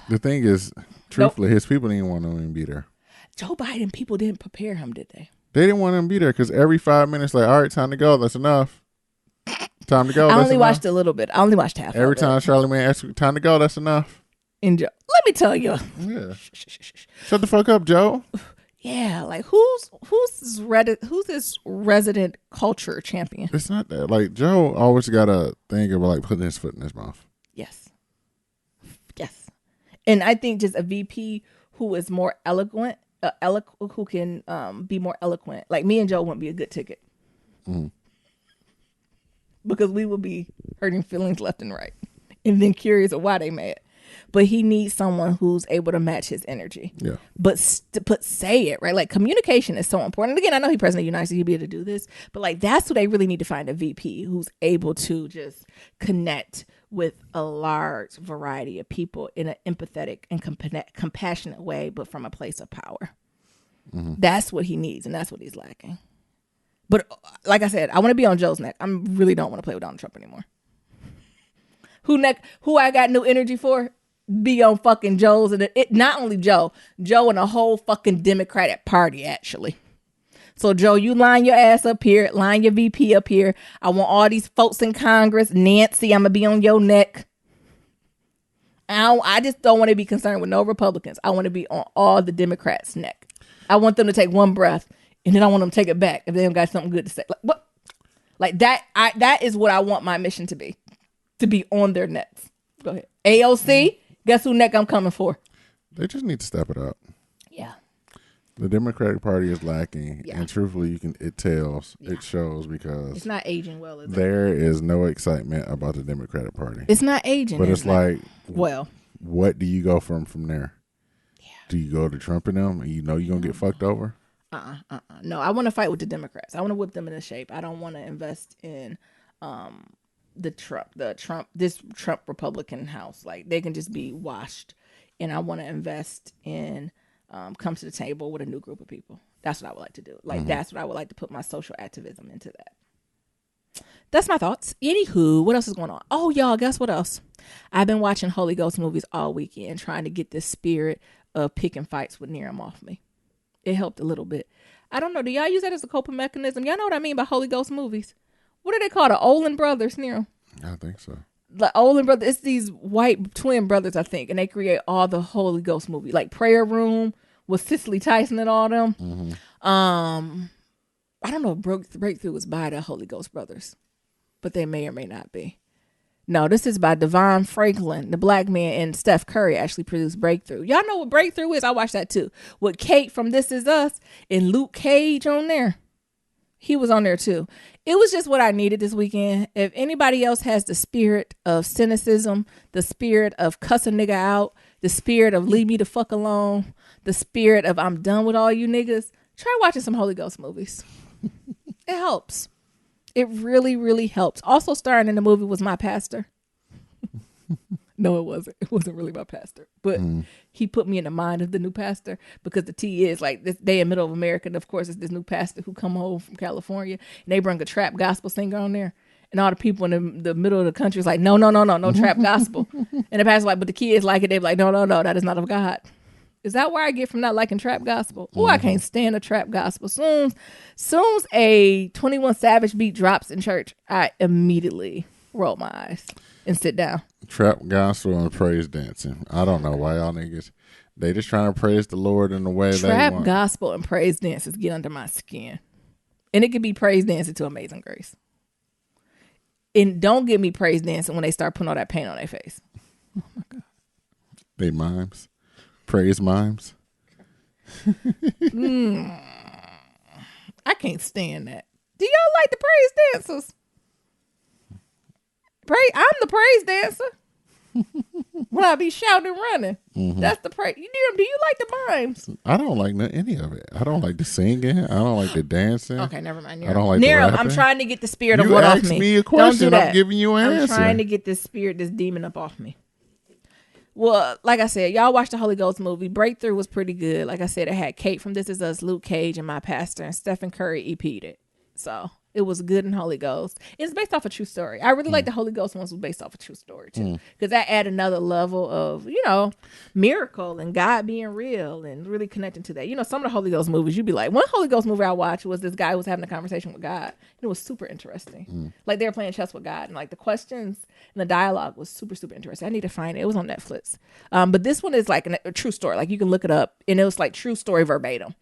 The thing is, truthfully, his people didn't want him to be there. Joe Biden people didn't prepare him, did they? They didn't want him to be there because every 5 minutes, like, all right, time to go. That's enough. Time to go. I only watched a little bit. I only watched half. Every time Charlemagne asks, time to go. That's enough. And Joe, let me tell you. Yeah. Shut the fuck up, Joe. Yeah, like who's his resident culture champion? It's not that. Like Joe always got a thing about like putting his foot in his mouth. Yes. And I think just a VP who is more eloquent, who can be more eloquent. Like me and Joe wouldn't be a good ticket. Mm. Because we would be hurting feelings left and right, and then curious of why they mad. But he needs someone who's able to match his energy. Yeah. But say it, right? Like communication is so important. And again, I know he's president of the United States, he'd be able to do this. But like that's what they really need to find, a VP who's able to just connect with a large variety of people in an empathetic and compassionate way, but from a place of power. Mm-hmm. That's what he needs, and that's what he's lacking. But like I said, I want to be on Joe's neck. I really don't want to play with Donald Trump anymore. Who I got new energy for? Be on fucking Joe's, and not only Joe and the whole fucking Democratic Party, actually. So Joe, you line your ass up here, line your VP up here. I want all these folks in Congress. Nancy, I'm gonna be on your neck. I just don't want to be concerned with no Republicans. I want to be on all the Democrats' neck. I want them to take one breath, and then I want them to take it back if they don't got something good to say. Like what? Like that. That is what I want my mission to be on their necks. Go ahead, AOC. Guess who neck I'm coming for? They just need to step it up. Yeah. The Democratic Party is lacking, and truthfully, it shows because it's not aging well. There is no excitement about the Democratic Party. It's not aging, but it's like, well, what do you go from there? Yeah. Do you go to Trump and them, and you know you're gonna get fucked over? No, I want to fight with the Democrats. I want to whip them into shape. I don't want to invest in this Trump Republican house. Like they can just be washed, and I want to invest in come to the table with a new group of people. That's what I would like to do. Like that's what I would like to put my social activism into. That's my thoughts. Anywho, what else is going on? Oh, y'all, guess what else? I've been watching Holy Ghost movies all weekend, trying to get this spirit of picking fights with Niram off me. It helped a little bit. I don't know. Do y'all use that as a coping mechanism? Y'all know what I mean by Holy Ghost movies? What are they called? The Olin brothers, Niram? I think so. The Olin brothers. It's these white twin brothers, I think, and they create all the Holy Ghost movies, like Prayer Room with Cicely Tyson and all them. Mm-hmm. I don't know if Breakthrough was by the Holy Ghost brothers, but they may or may not be. No, this is by Devon Franklin, the black man, and Steph Curry actually produced Breakthrough. Y'all know what Breakthrough is? I watched that too. With Kate from This Is Us and Luke Cage on there. He was on there too. It was just what I needed this weekend. If anybody else has the spirit of cynicism, the spirit of cuss a nigga out, the spirit of leave me the fuck alone, the spirit of I'm done with all you niggas, try watching some Holy Ghost movies. It helps. It really, really helps. Also starring in the movie was my pastor. No, it wasn't. It wasn't really my pastor. But he put me in the mind of the new pastor because the T is like this day in middle of America. And of course, it's this new pastor who come home from California and they bring a trap gospel singer on there. And all the people in the middle of the country is like, no trap gospel. And the pastor's like, but the kids like it. They're like, no, that is not of God. Is that where I get from not liking trap gospel? Oh, I can't stand a trap gospel. Soon as a 21 Savage beat drops in church, I immediately roll my eyes and sit down. Trap gospel and praise dancing. I don't know why y'all niggas, they just trying to praise the Lord in the way they want. Trap gospel and praise dances get under my skin. And it could be praise dancing to Amazing Grace. And don't get me praise dancing when they start putting all that paint on their face. Oh my God. They mimes. Praise mimes. I can't stand that. Do y'all like the praise dancers? I'm the praise dancer. When I be shouting and running. That's the praise. Do you like the mimes? I don't like any of it. I don't like the singing. I don't like the dancing. Okay, never mind. I don't like Nero, the rapping. I'm trying to get the spirit of what off me. You asked me a question. Don't do that. I'm giving you an answer. I'm trying to get this spirit, this demon up off me. Well, like I said, y'all watched the Holy Ghost movie. Breakthrough was pretty good. Like I said, it had Kate from This Is Us, Luke Cage, and my pastor, and Stephen Curry EP'd it. So it was good in Holy Ghost. It's based off a true story. I really like the Holy Ghost ones was based off a true story too, because that add another level of miracle and God being real and really connecting to that. Some of the Holy Ghost movies, you'd be like, one Holy Ghost movie I watched was this guy who was having a conversation with God. It was super interesting. Like they were playing chess with God, and like the questions and the dialogue was super, super interesting. I need to find it. It was on Netflix. But this one is like a true story. Like you can look it up, and it was like true story verbatim.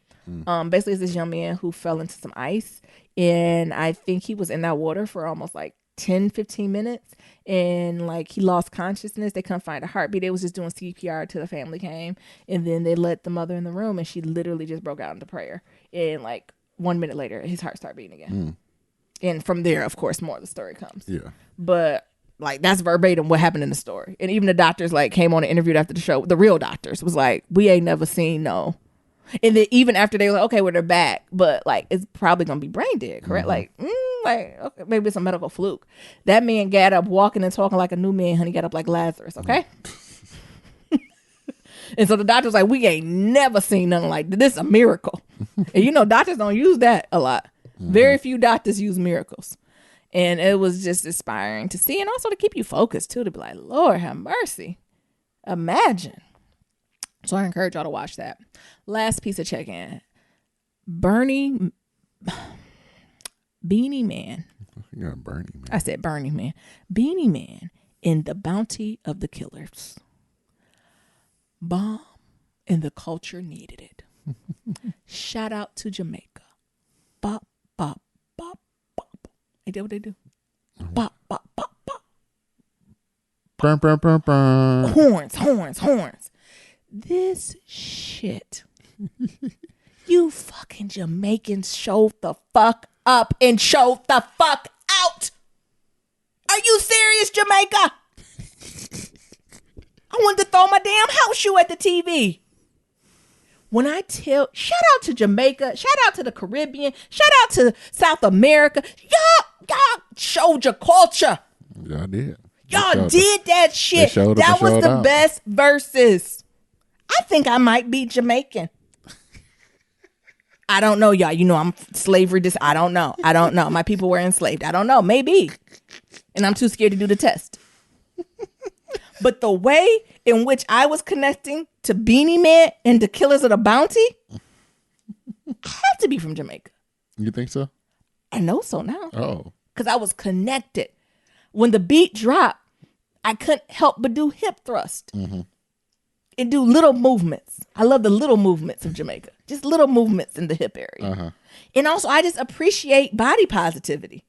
Basically, it's this young man who fell into some ice, and I think he was in that water for almost like 10, 15 minutes, and like he lost consciousness. They couldn't find a heartbeat. They was just doing CPR till the family came, and then they let the mother in the room, and she literally just broke out into prayer. And like 1 minute later, his heart started beating again. And from there, of course, more of the story comes. Yeah. But like that's verbatim what happened in the story. And even the doctors like came on and interviewed after the show. The real doctors was like, we ain't never seen no. And then even after they were like, okay, well, they're back, but like it's probably gonna be brain dead, correct? Like okay, maybe it's a medical fluke. That man got up walking and talking like a new man, honey, got up like Lazarus, okay? And so the doctor's like, we ain't never seen nothing like this. This is a miracle. And doctors don't use that a lot. Very few doctors use miracles. And it was just inspiring to see, and also to keep you focused too, to be like, Lord have mercy. Imagine. So I encourage y'all to watch that. Last piece of check-in. Beanie Man. You got Bernie Man. I said Bernie Man. Beanie Man in The Bounty of the Killers. Bomb, and the culture needed it. Shout out to Jamaica. Bop, bop, bop, bop. Ain't that what they do? Bop, bop, bop, bop. Burn, burn, burn, burn. Horns. This shit. You fucking Jamaicans show the fuck up and show the fuck out. Are you serious, Jamaica? I wanted to throw my damn house shoe at the TV. When I tell, shout out to Jamaica, shout out to the Caribbean, shout out to South America. Y'all showed your culture. Y'all did. Y'all did that shit. That was the best verses. I think I might be Jamaican. I don't know, y'all. I'm slavery. I don't know. My people were enslaved. I don't know. Maybe. And I'm too scared to do the test. But the way in which I was connecting to Beanie Man and the Killers of the Bounty, I have to be from Jamaica. You think so? I know so now. Oh. Because I was connected. When the beat dropped, I couldn't help but do hip thrust. And do little movements. I love the little movements of Jamaica. Just little movements in the hip area. And also, I just appreciate body positivity.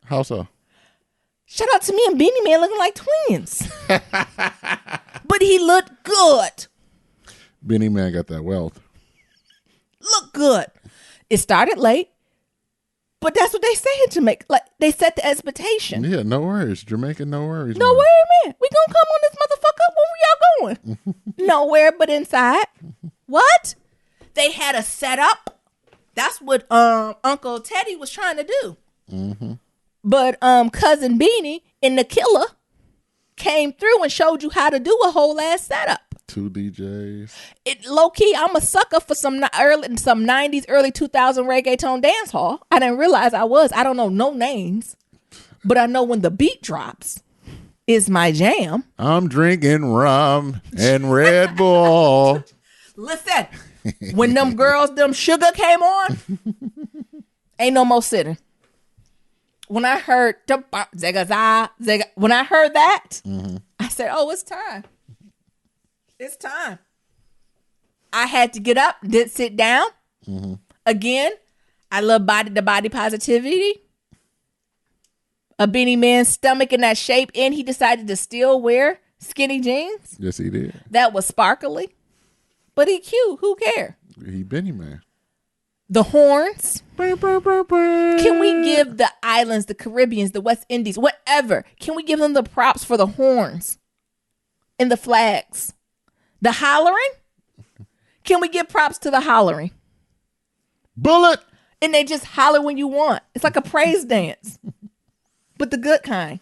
How so? Shout out to me and Beanie Man looking like twins. But he looked good. Beanie Man got that wealth. Look good. It started late. But that's what they say in Jamaica. Like, they set the expectation. Yeah, no worries. Jamaica, no worries. No worries, man. We gonna come on this motherfucker. Where y'all going? Nowhere but inside. What? They had a setup. That's what Uncle Teddy was trying to do. Mm-hmm. But Cousin Beanie and the Killer came through and showed you how to do a whole ass setup. 2 DJs. Low key, I'm a sucker for some 90s, early 2000 reggaeton dance hall. I didn't realize I was. I don't know no names, but I know when the beat drops is my jam. I'm drinking rum and Red Bull. Listen, when them girls, them Suga came on, ain't no more sitting. When I heard when I heard that, I said, "Oh, it's time. It's time." I had to get up, did sit down. Again, I love the body positivity. A Beanie Man's stomach in that shape, and he decided to still wear skinny jeans. Yes, he did. That was sparkly, but he cute. Who cares? He Beanie Man. The horns. Can we give the islands, the Caribbeans, the West Indies, whatever? Can we give them the props for the horns and the flags? The hollering? Can we give props to the hollering? Bullet! And they just holler when you want. It's like a praise dance, but the good kind.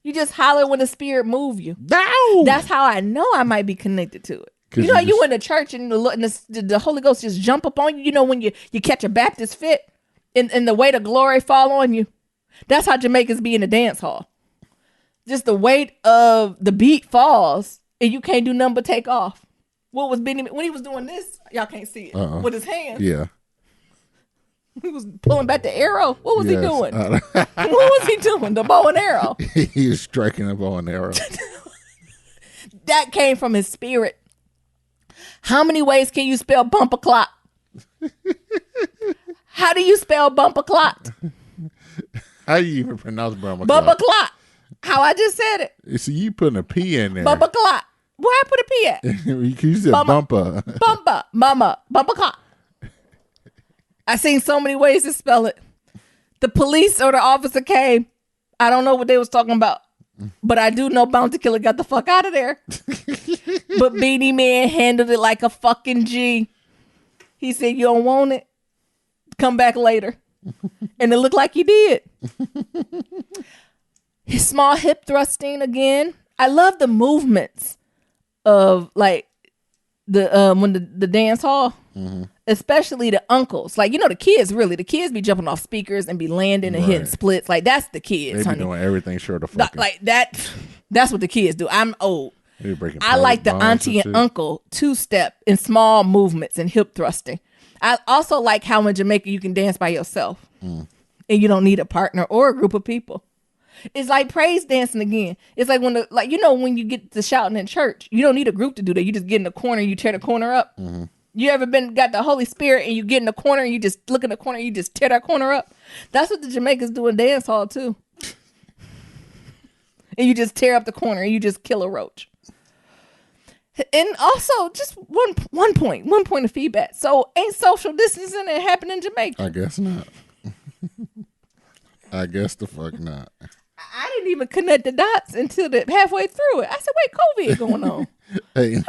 You just holler when the spirit move you. No! That's how I know I might be connected to it. You know how you in the church and the Holy Ghost just jump up on you? You know when you catch a Baptist fit and the weight of glory fall on you? That's how Jamaicans be in the dance hall. Just the weight of the beat falls and you can't do nothing but take off. What was Benny when he was doing this? Y'all can't see it. With his hands. Yeah. He was pulling back the arrow. What was he doing? What was he doing? The bow and arrow. He was striking a bow and arrow. That came from his spirit. How many ways can you spell bumper clock? How do you spell bumper clock? How do you even pronounce bumper Bumper clock. How I just said it. See, you putting a P in there. Bumper clock. Where I put a P at? You said bumper. Bumper. Mama. Bumper clock. I seen so many ways to spell it. The police or the officer came. I don't know what they was talking about. But I do know Bounty Killer got the fuck out of there. But Beanie Man handled it like a fucking G. He said, "You don't want it? Come back later." And it looked like he did. His small hip thrusting again. I love the movements of like the when the dance hall. Especially the uncles. Like, you know, the kids be jumping off speakers and be landing and hitting splits. Like, that's the kids, They be doing everything short of fucking. Like that. That's what the kids do. I'm old. I like the auntie and uncle two-step in small movements and hip thrusting. I also like how in Jamaica you can dance by yourself and you don't need a partner or a group of people. It's like praise dancing again. It's like when you get to shouting in church, you don't need a group to do that. You just get in the corner, you tear the corner up. You ever got the Holy Spirit and you get in the corner and you just look in the corner and you just tear that corner up? That's what the Jamaicans do in dance hall too. And you just tear up the corner and you just kill a roach. And also, just one point of feedback. So, ain't social distancing happening in Jamaica? I guess not. I guess the fuck not. I didn't even connect the dots until halfway through it. I said, "Wait, COVID going on?" Hey,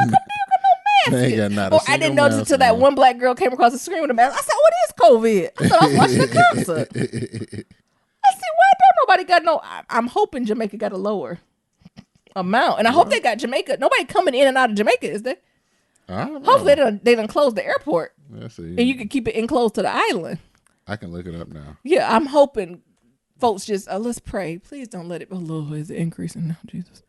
They ain't got I didn't notice until that one black girl came across the screen with a mask. I said, "What is COVID?" I thought I was watching a concert. I said, "Why don't nobody got no?" I'm hoping Jamaica got a lower amount, and I hope they got Jamaica. Nobody coming in and out of Jamaica, is there? I don't know. Hopefully they done close the airport. Let's see. And you can keep it enclosed to the island. I can look it up now. Yeah, I'm hoping folks just let's pray. Please don't let it. Oh Lord, is it increasing now, Jesus?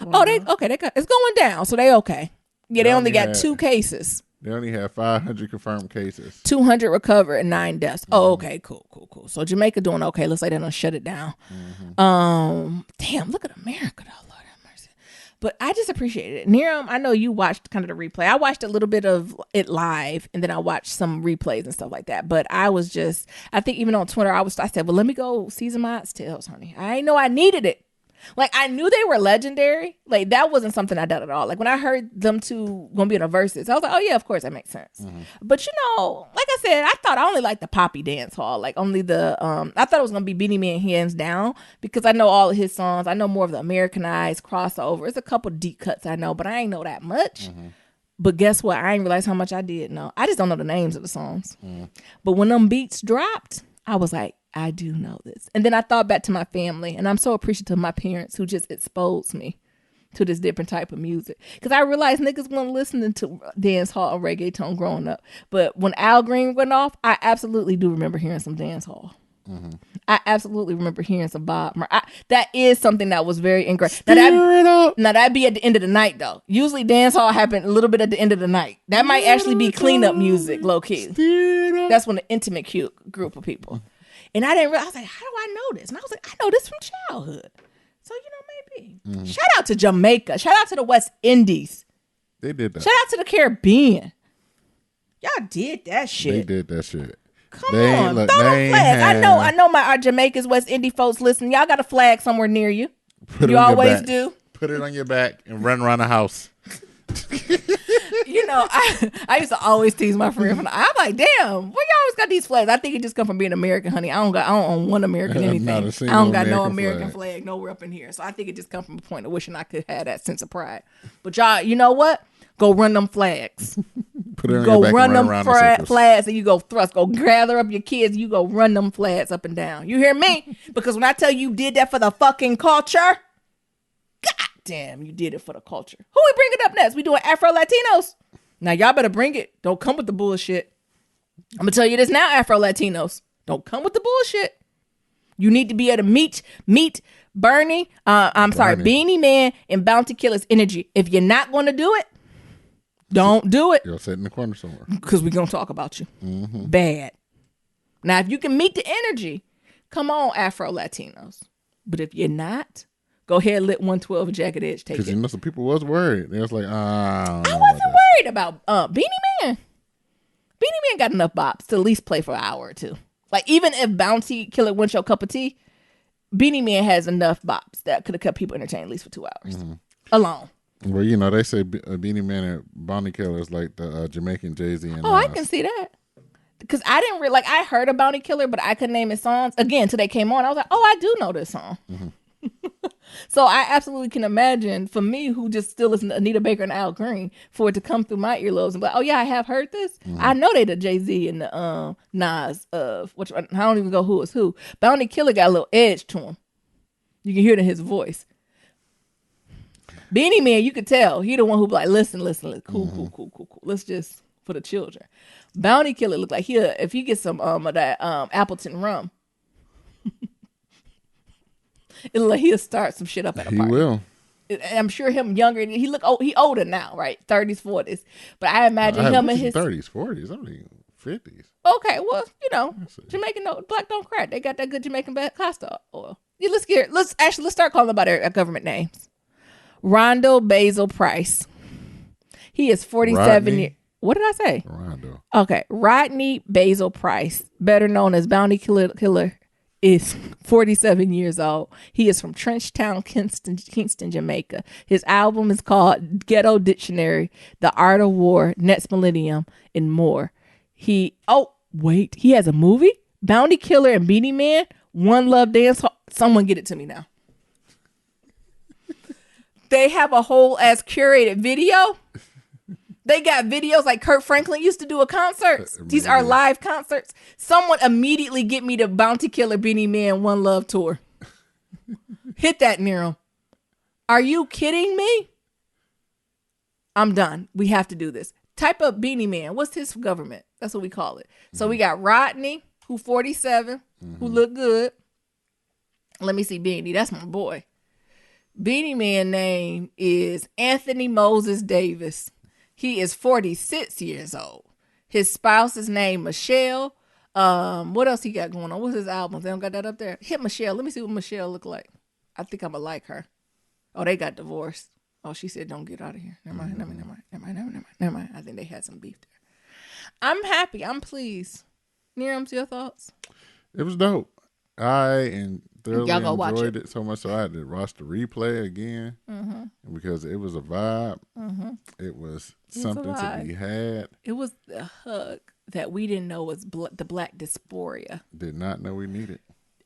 No, they got it's going down, so they okay. Yeah, they only got 2 cases. They only have 500 confirmed cases. 200 recovered and 9 deaths. Oh, okay, cool. So Jamaica doing okay. Looks like they're gonna shut it down. Damn, look at America though, Lord have mercy. But I just appreciate it. Niram, I know you watched kind of the replay. I watched a little bit of it live, and then I watched some replays and stuff like that. But I think even on Twitter, I said, well, let me go season my oxtails, honey. I didn't know I needed it. Like, I knew they were legendary. Like, that wasn't something I doubt at all. Like, when I heard them two gonna be in a versus, I was like, oh yeah, of course that makes sense. But like I said, I thought I only liked the poppy dance hall. Like, only the I thought it was gonna be Beanie Man hands down, because I know all of his songs. I know more of the Americanized crossover. It's a couple deep cuts I know, but I ain't know that much. But guess what? I ain't realize how much I did know. I just don't know the names of the songs. But when them beats dropped, I was like, I do know this. And then I thought back to my family, and I'm so appreciative of my parents who just exposed me to this different type of music. Because I realized niggas weren't listening to dance hall or reggaeton growing up. But when Al Green went off, I absolutely do remember hearing some dance hall. I absolutely remember hearing some Bob. That is something that was very ingrained. Now that'd be at the end of the night, though. Usually dance hall happened a little bit at the end of the night. That might actually be cleanup music, low key. That's when the intimate group of people. And I didn't realize, I was like, how do I know this? And I was like, I know this from childhood. So, maybe. Shout out to Jamaica. Shout out to the West Indies. They did that. Shout out to the Caribbean. Y'all did that shit. They did that shit. Come on, throw them flags. I know our Jamaica's West Indie folks listening. Y'all got a flag somewhere near you. You always do. Put it on your back and run around the house. I used to always tease my friend. I'm like, damn, where y'all always got these flags? I think it just come from being American, honey. I don't own one American anything. I don't got no American flag nowhere up in here. So I think it just come from a point of wishing I could have that sense of pride. But y'all, you know what? Go run them flags. Put it on your back run and them flags, and you go thrust. Go gather up your kids. You go run them flags up and down. You hear me? Because when I tell you did that for the fucking culture, God damn, you did it for the culture. Who we bringing up next? We doing Afro Latinos. Now y'all better bring it. Don't come with the bullshit. I'm gonna tell you this now, Afro Latinos. Don't come with the bullshit. You need to be able to meet Beanie Man and Bounty Killer's energy. If you're not gonna do it, don't do it. You'll sit in the corner somewhere. Because we're gonna talk about you. Bad. Now, if you can meet the energy, come on, Afro Latinos. But if you're not, go ahead and let 112 Jagged Edge take it. Because some people was worried. They was like, I wasn't worried about Beanie Man. Beanie Man got enough bops to at least play for an hour or two. Like, even if Bounty Killer went your cup of tea, Beanie Man has enough bops that could have kept people entertained at least for 2 hours. Alone. Well, they say Beanie Man and Bounty Killer is like the Jamaican Jay-Z and Nas. I can see that. Because I didn't really, I heard of Bounty Killer, but I couldn't name his songs. Again, till they came on, I was like, I do know this song. So I absolutely can imagine, for me, who just still listen to Anita Baker and Al Green, for it to come through my earlobes and be like, oh yeah, I have heard this. I know they the Jay-Z and the Nas of, which I don't even go who is who. Bounty Killer got a little edge to him. You can hear it in his voice. Beanie Man, you could tell he the one who be like, listen, cool. Let's just for the children. Bounty Killer look like if he gets some of that Appleton rum, it look like he'll start some shit up at a party. He will. I'm sure him younger. He older now, right? 30s, 40s. But I imagine him in his 30s, 40s, only 50s. Okay, well, Jamaican black don't crack. They got that good Jamaican castor oil. Yeah, let's start calling about their government names. Rondo Basil Price. He is 47 years. What did I say? Rondo. Okay, Rodney Basil Price, better known as Bounty Killer, is 47 years old. He is from Trenchtown, Kingston, Jamaica. His album is called Ghetto Dictionary, The Art of War, Next Millennium, and more. He has a movie? Bounty Killer and Beanie Man, One Love Dance Hall. Someone get it to me now. They have a whole ass curated video. They got videos like Kurt Franklin used to do a concert. These are live concerts. Someone immediately get me the Bounty Killer Beanie Man One Love tour. Hit that, Nero. Are you kidding me? I'm done. We have to do this. Type up Beanie Man. What's his government? That's what we call it. So we got Rodney, who 47, who look good. Let me see Beanie. That's my boy. Beanie Man name is Anthony Moses Davis. He is 46 years old. His spouse's name Michelle. What else he got going on? What's his albums? They don't got that up there. Hit Michelle. Let me see what Michelle look like. I think I'ma like her. Oh, they got divorced. Oh, she said don't get out of here. Never mind. I think they had some beef there. I'm happy. I'm pleased. Nirams, your thoughts? It was dope. I thoroughly enjoyed it so much, so I had to watch the replay again because it was a vibe. It was something to be had. It was a hug that we didn't know was the black dysphoria. Did not know we needed.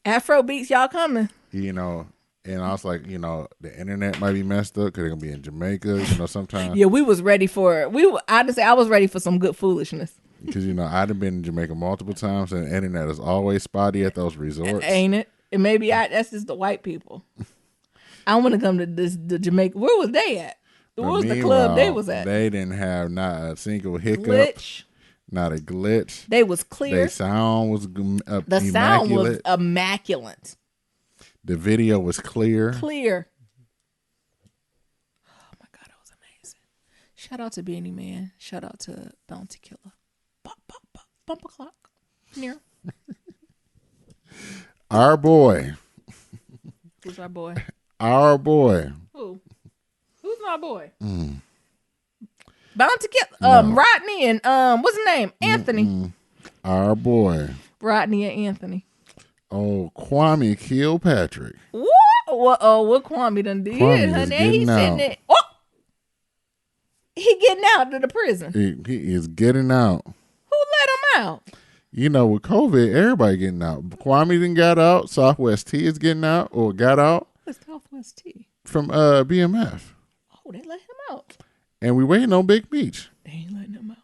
Afro beats, y'all coming. You know, and I was like, you know, the internet might be messed up because they're going to be in Jamaica, you know, sometimes. Yeah, we was ready for it. I was ready for some good foolishness. Because, you know, I'd have been in Jamaica multiple times, and the internet is always spotty at those resorts. Ain't it? And maybe that's just the white people. I want to come to the Jamaica. Where was they at? Where was the club they was at? They didn't have not a single hiccup. Glitch. Not a glitch. They was clear. Their sound was the sound was immaculate. The video was clear. Clear. Oh my God, it was amazing. Shout out to Beanie Man. Shout out to Bounty Killer. Bumper clock. Near. Our boy. Who's our boy? Our boy. Who? Who's my boy? Bounty Killer. No. Rodney and what's his name? Anthony. Our boy. Rodney and Anthony. Oh, Kwame Kilpatrick. What? What Kwame done did? Honey, he's sitting there. Oh! He getting out of the prison. He is getting out. Who let him out? You know, with COVID, everybody getting out. Kwame done got out. Southwest T is getting out or got out. What's Southwest T? From BMF. Oh, they let him out. And we waiting on Big Meech. They ain't letting him out.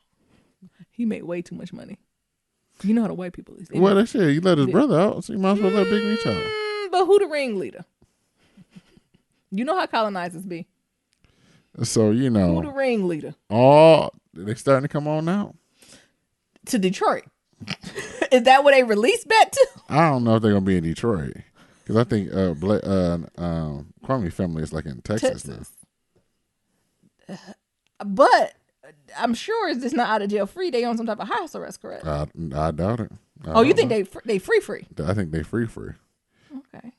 He made way too much money. You know how the white people is. Well, they said you let his brother out, so you might as well let Big Meech out. But who the ringleader? You know how colonizers be. So, you know. Who the ringleader? Oh, they starting to come on now? To Detroit. Is that where they released back to? I don't know if they're going to be in Detroit. Because I think Kwame family is like in Texas now. But I'm sure it's just not out of jail free. They on some type of house arrest, correct? I doubt it. You think they free? I think they free. Okay.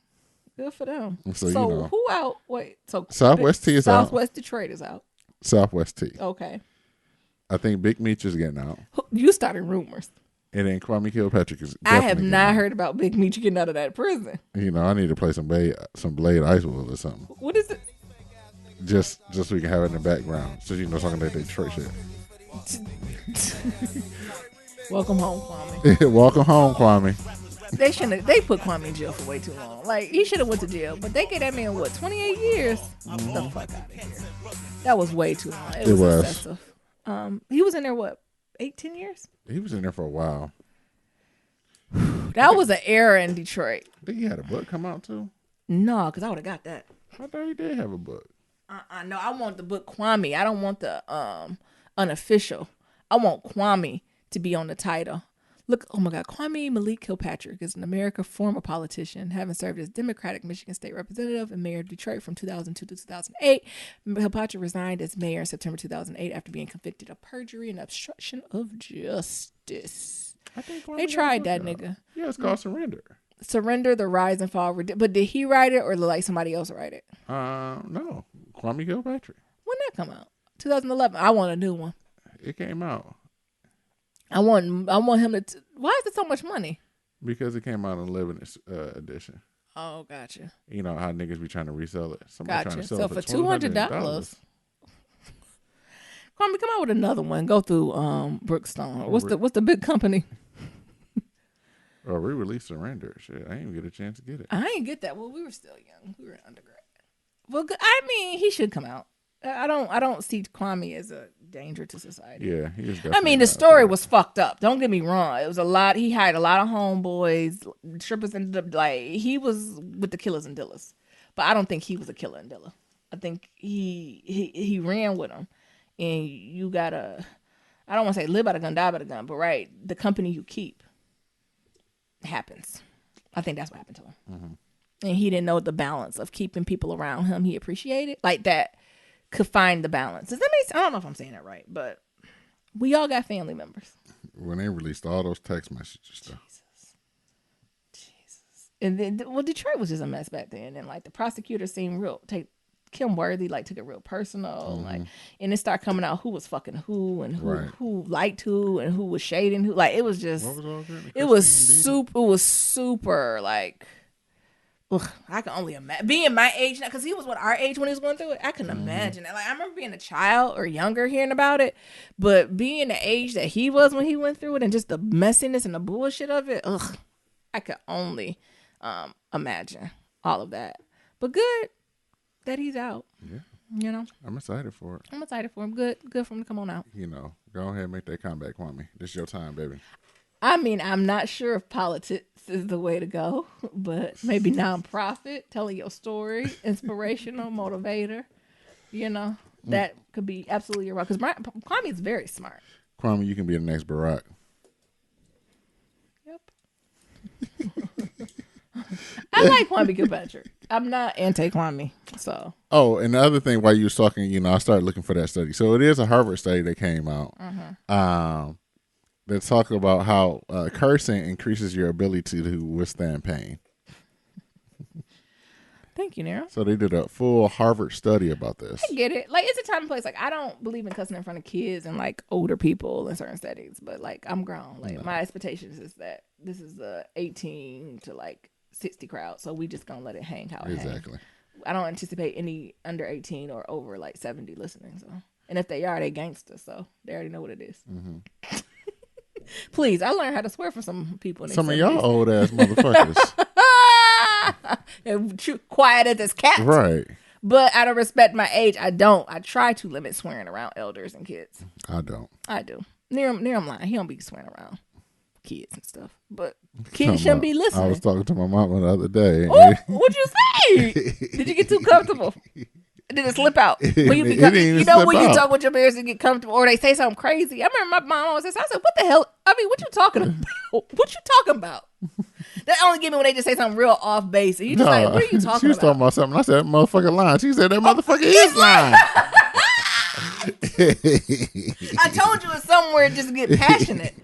Good for them. So you know, who out? Wait, so Southwest T is out. Southwest Detroit is out. Southwest T. Okay. I think Big Meech is getting out. You started rumors. And then Kwame Kilpatrick is. I have not heard about Big Meech getting out of that prison. You know, I need to play some Blade Icewood or something. What is it? Just so we can have it in the background, so you know something that Detroit shit. Welcome home, Kwame. Welcome home, Kwame. They put Kwame in jail for way too long. Like, he should have went to jail, but they gave that man 28 years? Get the fuck out of here. That was way too long. It was excessive. He was in there 18 years? He was in there for a while. That was an era in Detroit. I think he had a book come out too. No, because I would have got that. I thought he did have a book. No, I want the book Kwame. I don't want the unofficial. I want Kwame to be on the title. Look, oh my God, Kwame Malik Kilpatrick is an American former politician, having served as Democratic Michigan State Representative and Mayor of Detroit from 2002 to 2008. Kilpatrick resigned as mayor in September 2008 after being convicted of perjury and obstruction of justice. I think they tried that nigga. Yeah, it's called Surrender. Surrender, the Rise and Fall. But did he write it or like somebody else write it? No. Kwame Kilpatrick. When did that come out? 2011. I want a new one. It came out. I want him to. Why is it so much money? Because it came out in 11 edition. Oh, gotcha. You know how niggas be trying to resell it. Somebody gotcha. Trying to sell so it for $200. Kwame, come out with another one. Go through Brookstone. What's the big company? Oh, re-release Surrender. Shit, I didn't even get a chance to get it. I ain't get that. Well, we were still young. We were in undergrad. Well, I mean, he should come out. I don't see Kwame as a danger to society. Yeah, he is. I mean, the story was fucked up. Don't get me wrong. It was a lot. He hired a lot of homeboys. Strippers ended up like he was with the killers and dealers, but I don't think he was a killer and dealer. I think he ran with them, and you gotta. I don't want to say live by the gun, die by the gun, but right, the company you keep happens. I think that's what happened to him, and he didn't know the balance of keeping people around him. He appreciated like that. Could find the balance. Does that make sense? I don't know if I'm saying that right, but we all got family members. When they released all those text messages stuff. Jesus. And then, Detroit was just a mess back then. And like the prosecutor seemed Kim Worthy took it real personal. Like, and it started coming out who was fucking who and who liked who and who was shading who. Like, it was just, it was super like Ugh, I can only imagine being my age now, because he was our age when he was going through it. I can imagine that. Like, I remember being a child or younger hearing about it, but being the age that he was when he went through it and just the messiness and the bullshit of it, ugh, I could only imagine all of that. But good that he's out. Yeah. You know, I'm excited for it. I'm excited for him. Good for him to come on out. You know, go ahead and make that comeback, Kwame. This is your time, baby. I mean, I'm not sure if politics is the way to go, but maybe nonprofit, telling your story, inspirational, motivator. You know, that could be absolutely right. Because Kwame is very smart. Kwame, you can be the next Barack. Yep. I like Kwame Kilpatrick. I'm not anti-Kwame, so. Oh, and the other thing, while you was talking, you know, I started looking for that study. So it is a Harvard study that came out. That talk about how cursing increases your ability to withstand pain. Thank you, Nero. So they did a full Harvard study about this. I get it. Like, it's a time and place. Like, I don't believe in cussing in front of kids and like older people in certain settings, but like I'm grown. Like my expectations is that this is the 18 to like 60 crowd, so we just gonna let it hang how it hangs. I don't anticipate any under 18 or over like 70 listening. So, and if they are, they gangsters, so they already know what it is. Please, I learned how to swear for some people. Some of y'all old ass motherfuckers. Quiet as this cat. Right. But out of respect my age, I don't. I try to limit swearing around elders and kids. I don't. I do. Near him lying. He don't be swearing around kids and stuff. But kids shouldn't be listening. I was talking to my mama the other day. Oh, what'd you say? Did you get too comfortable? Did it slip out? When you talk with your parents and get comfortable, or they say something crazy. I remember my mom always said, I said, what the hell? I mean, what you talking about? What you talking about? That only give me when they just say something real off base. And you just like, what are you talking about? She was talking about something. I said, motherfucker lying. She said, that motherfucker is lying. I told you it's somewhere just get passionate.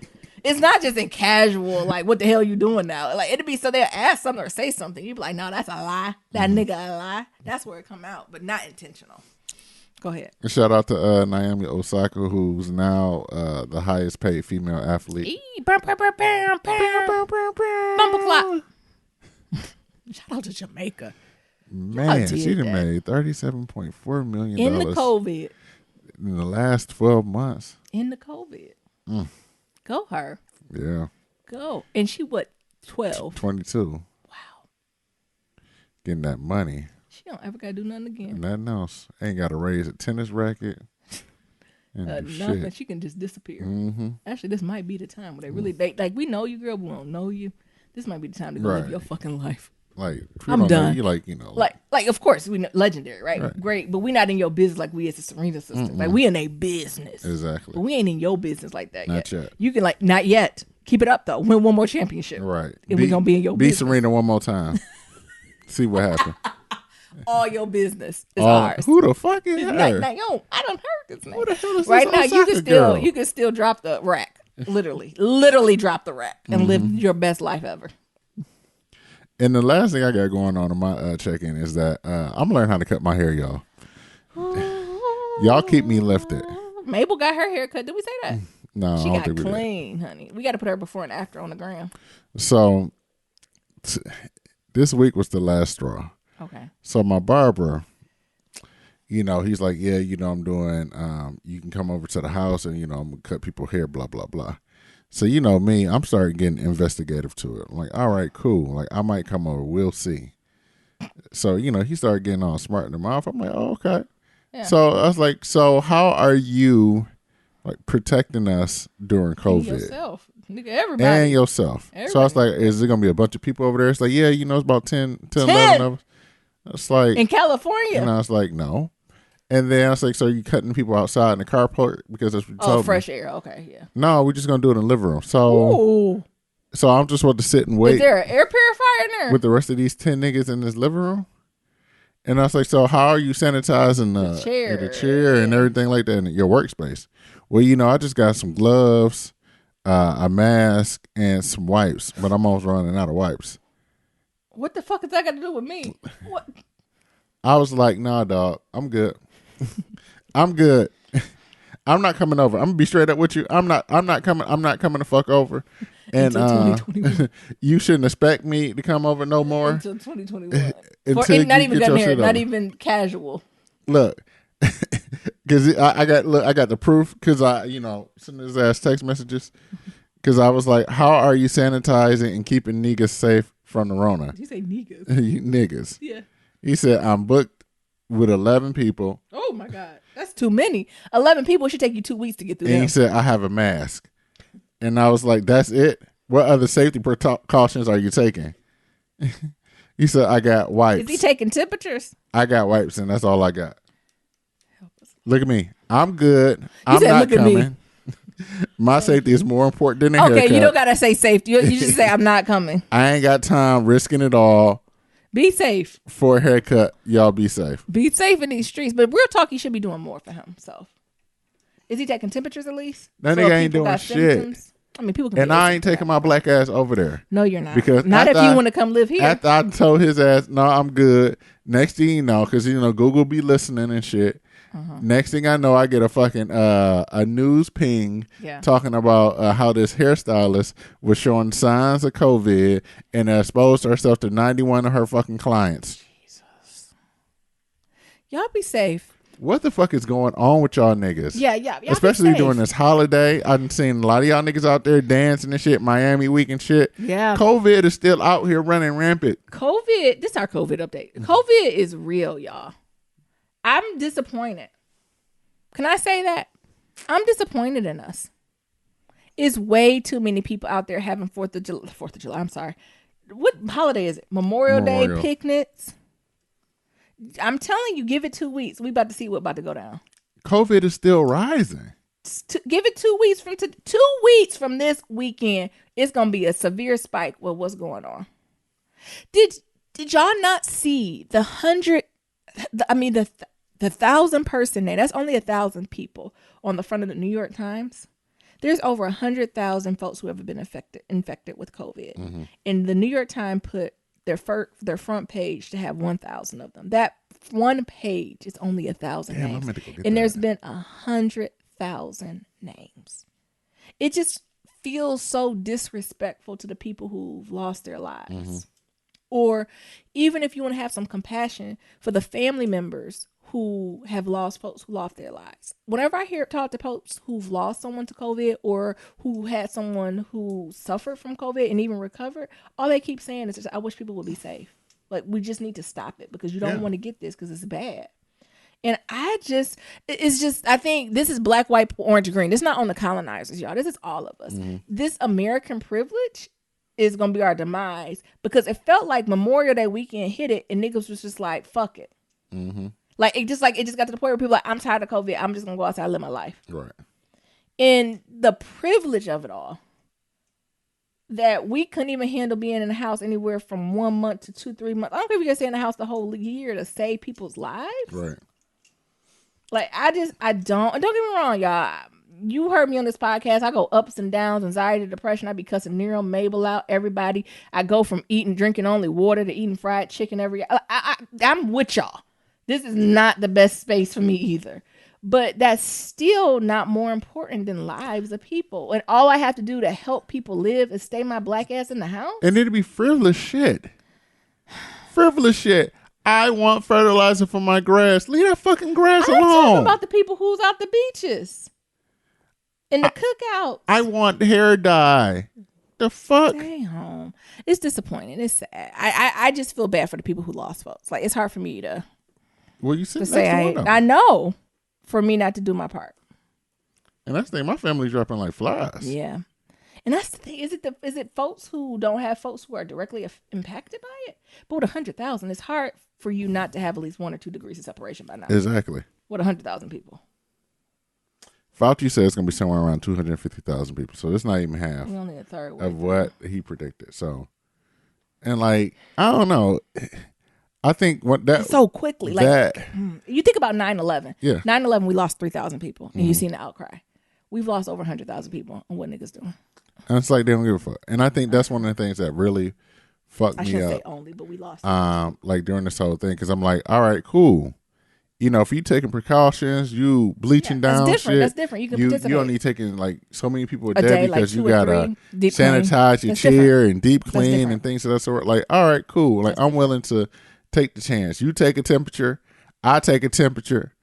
It's not just in casual, like, what the hell you doing now? Like, it'd be so they'll ask something or say something. You'd be like, no, that's a lie. That nigga a lie. That's where it come out, but not intentional. Go ahead. Shout out to Naomi Osaka, who's now the highest paid female athlete. Bumper clock. Shout out to Jamaica. Man, she done made $37.4 million in the COVID. In the last 12 months. In the COVID. Go her. Yeah. Go. And she what, 12? 22. Wow. Getting that money. She don't ever gotta do nothing again. Nothing else. Ain't gotta raise a tennis racket. Nothing. She can just disappear. Actually, this might be the time where they really like, we know you, girl, but we don't know you. This might be the time to go live your fucking life. Like, I'm done. You like, like of course we know, legendary, right? Great, but we not in your business like we as the Serena sisters. Like, we in a business, exactly. But we ain't in your business like that not yet. You can not yet. Keep it up though. Win one more championship, right? And we gonna be in your business. Beat Serena one more time. See what happens. All your business is ours. Who the fuck is her? Like, yo, I done heard this name. Who the hell is right this now? You can still drop the rack. Literally drop the rack and live your best life ever. And the last thing I got going on in my check-in is that I'm learning how to cut my hair, y'all. Y'all keep me lifted. Mabel got her hair cut. Did we say that? No, she got clean, honey. We got to put her before and after on the gram. So this week was the last straw. Okay. So my barber, he's like, yeah, I'm doing, you can come over to the house and, I'm going to cut people's hair, blah, blah, blah. So, me, I'm starting getting investigative to it. I'm like, all right, cool. Like, I might come over. We'll see. So, he started getting all smart in the mouth. I'm like, oh, okay. Yeah. So I was like, so how are you like protecting us during COVID? And yourself. Nigga, everybody. And yourself. Everybody. So I was like, is there going to be a bunch of people over there? It's like, yeah, it's about 10, 11 of us. It's like. In California? And I was like, no. And then I was like, so are you cutting people outside in the carport? Because that's what you told fresh me. Air. Okay, yeah. No, we're just going to do it in the living room. So I'm just about to sit and wait. Is there an air purifier in there? With the rest of these 10 niggas in this living room? And I was like, so how are you sanitizing the chair and everything like that in your workspace? Well, I just got some gloves, a mask, and some wipes. But I'm almost running out of wipes. What the fuck has that got to do with me? What? I was like, nah, dog, I'm good. I'm good. I'm not coming over. I'm gonna be straight up with you. I'm not coming to fuck over. And you shouldn't expect me to come over no more until 2021. Not even gun hair, not even casual. Look, because I got the proof because I sent his ass text messages because I was like, how are you sanitizing and keeping niggas safe from the Rona? Did you say niggas? Niggas. Yeah. He said, I'm booked with 11 people. Oh my God. That's too many. 11 people should take you 2 weeks to get through And them. he said, I have a mask. And I was like, that's it? What other safety precautions are you taking? He said, I got wipes. Is he taking temperatures? I got wipes, and that's all I got. Look at me. I'm good. I'm said, not look coming. My safety is more important than the haircut. Okay, you don't got to say safety. You just say, I'm not coming. I ain't got time risking it all. Be safe. For a haircut, y'all be safe. Be safe in these streets. But real talk, he should be doing more for himself. Is he taking temperatures at least? That nigga ain't doing shit. Symptoms? I mean, people can. And I ain't taking my black ass over there. No, you're not. Because not if you want to come live here. After I told his ass, no, I'm good. Next thing you know, because Google be listening and shit. Next thing I know, I get a fucking a news ping talking about how this hairstylist was showing signs of COVID and exposed herself to 91 of her fucking clients. Jesus. Y'all be safe. What the fuck is going on with y'all niggas? Yeah. Especially during this holiday. I've seen a lot of y'all niggas out there dancing and shit, Miami week and shit. Yeah. COVID is still out here running rampant. COVID, this is our COVID update. COVID is real, y'all. I'm disappointed. Can I say that? I'm disappointed in us. It's way too many people out there having 4th of July. I'm sorry. What holiday is it? Memorial Day picnics. I'm telling you, give it 2 weeks. We about to see what's about to go down. COVID is still rising. Give it 2 weeks 2 weeks from this weekend. It's gonna be a severe spike with what's going on. Did y'all not see the 1,000 person name? That's only 1,000 people on the front of the New York Times. There's over 100,000 folks who have been infected with COVID, and the New York Times put their front page to have 1,000 of them. That one page is only 1,000 names, and there's been 100,000 names. It just feels so disrespectful to the people who've lost their lives. Or even if you want to have some compassion for the family members who have lost folks who lost their lives. Whenever I talk to folks who've lost someone to COVID or who had someone who suffered from COVID and even recovered, all they keep saying is, I wish people would be safe. Like, we just need to stop it because you don't want to get this because it's bad. And I think this is black, white, orange, green. This is not on the colonizers, y'all. This is all of us. This American privilege is going to be our demise because it felt like Memorial Day weekend hit it and niggas was just like, fuck it. Like it just got to the point where people are like, I'm tired of COVID. I'm just gonna go outside and live my life. Right. And the privilege of it all, that we couldn't even handle being in the house anywhere from 1 month to 2-3 months. I don't care if you can stay in the house the whole year to save people's lives. Right. Like don't get me wrong, y'all. You heard me on this podcast. I go ups and downs, anxiety, depression. I be cussing Nero, Mabel out, everybody. I go from drinking only water to eating fried chicken I'm with y'all. This is not the best space for me either. But that's still not more important than lives of people. And all I have to do to help people live is stay my black ass in the house. And it'd be frivolous shit. Frivolous shit. I want fertilizer for my grass. Leave that fucking grass alone. I'm talking about the people who's out the beaches. And the cookouts. I want hair dye. The fuck? Stay home. It's disappointing. It's sad. I just feel bad for the people who lost folks. Like, it's hard for me to... Well, you said I know for me not to do my part. And that's the thing. My family's dropping like flies. Yeah. And that's the thing. Is it folks who don't have folks who are directly impacted by it? But with 100,000, it's hard for you not to have at least 1 or 2 degrees of separation by now. Exactly. With 100,000 people. Fauci said it's going to be somewhere around 250,000 people. So it's not even half only a third of what he predicted. So, and like, I don't know. I think so quickly, you think about 9/11. Yeah, 9/11, we lost 3,000 people, and you've seen the outcry. We've lost over 100,000 people, and what niggas doing? And it's like they don't give a fuck. And I think that's one of the things that really fucked me up. I shouldn't say only, but we lost. Like during this whole thing, because I'm like, all right, cool. if you taking precautions, you bleaching down shit. That's different. You can participate. You only taking like so many people a day because like you gotta sanitize your chair and deep clean and things of that sort. Like, all right, cool. Like, I'm willing to take the chance. You take a temperature, I take a temperature.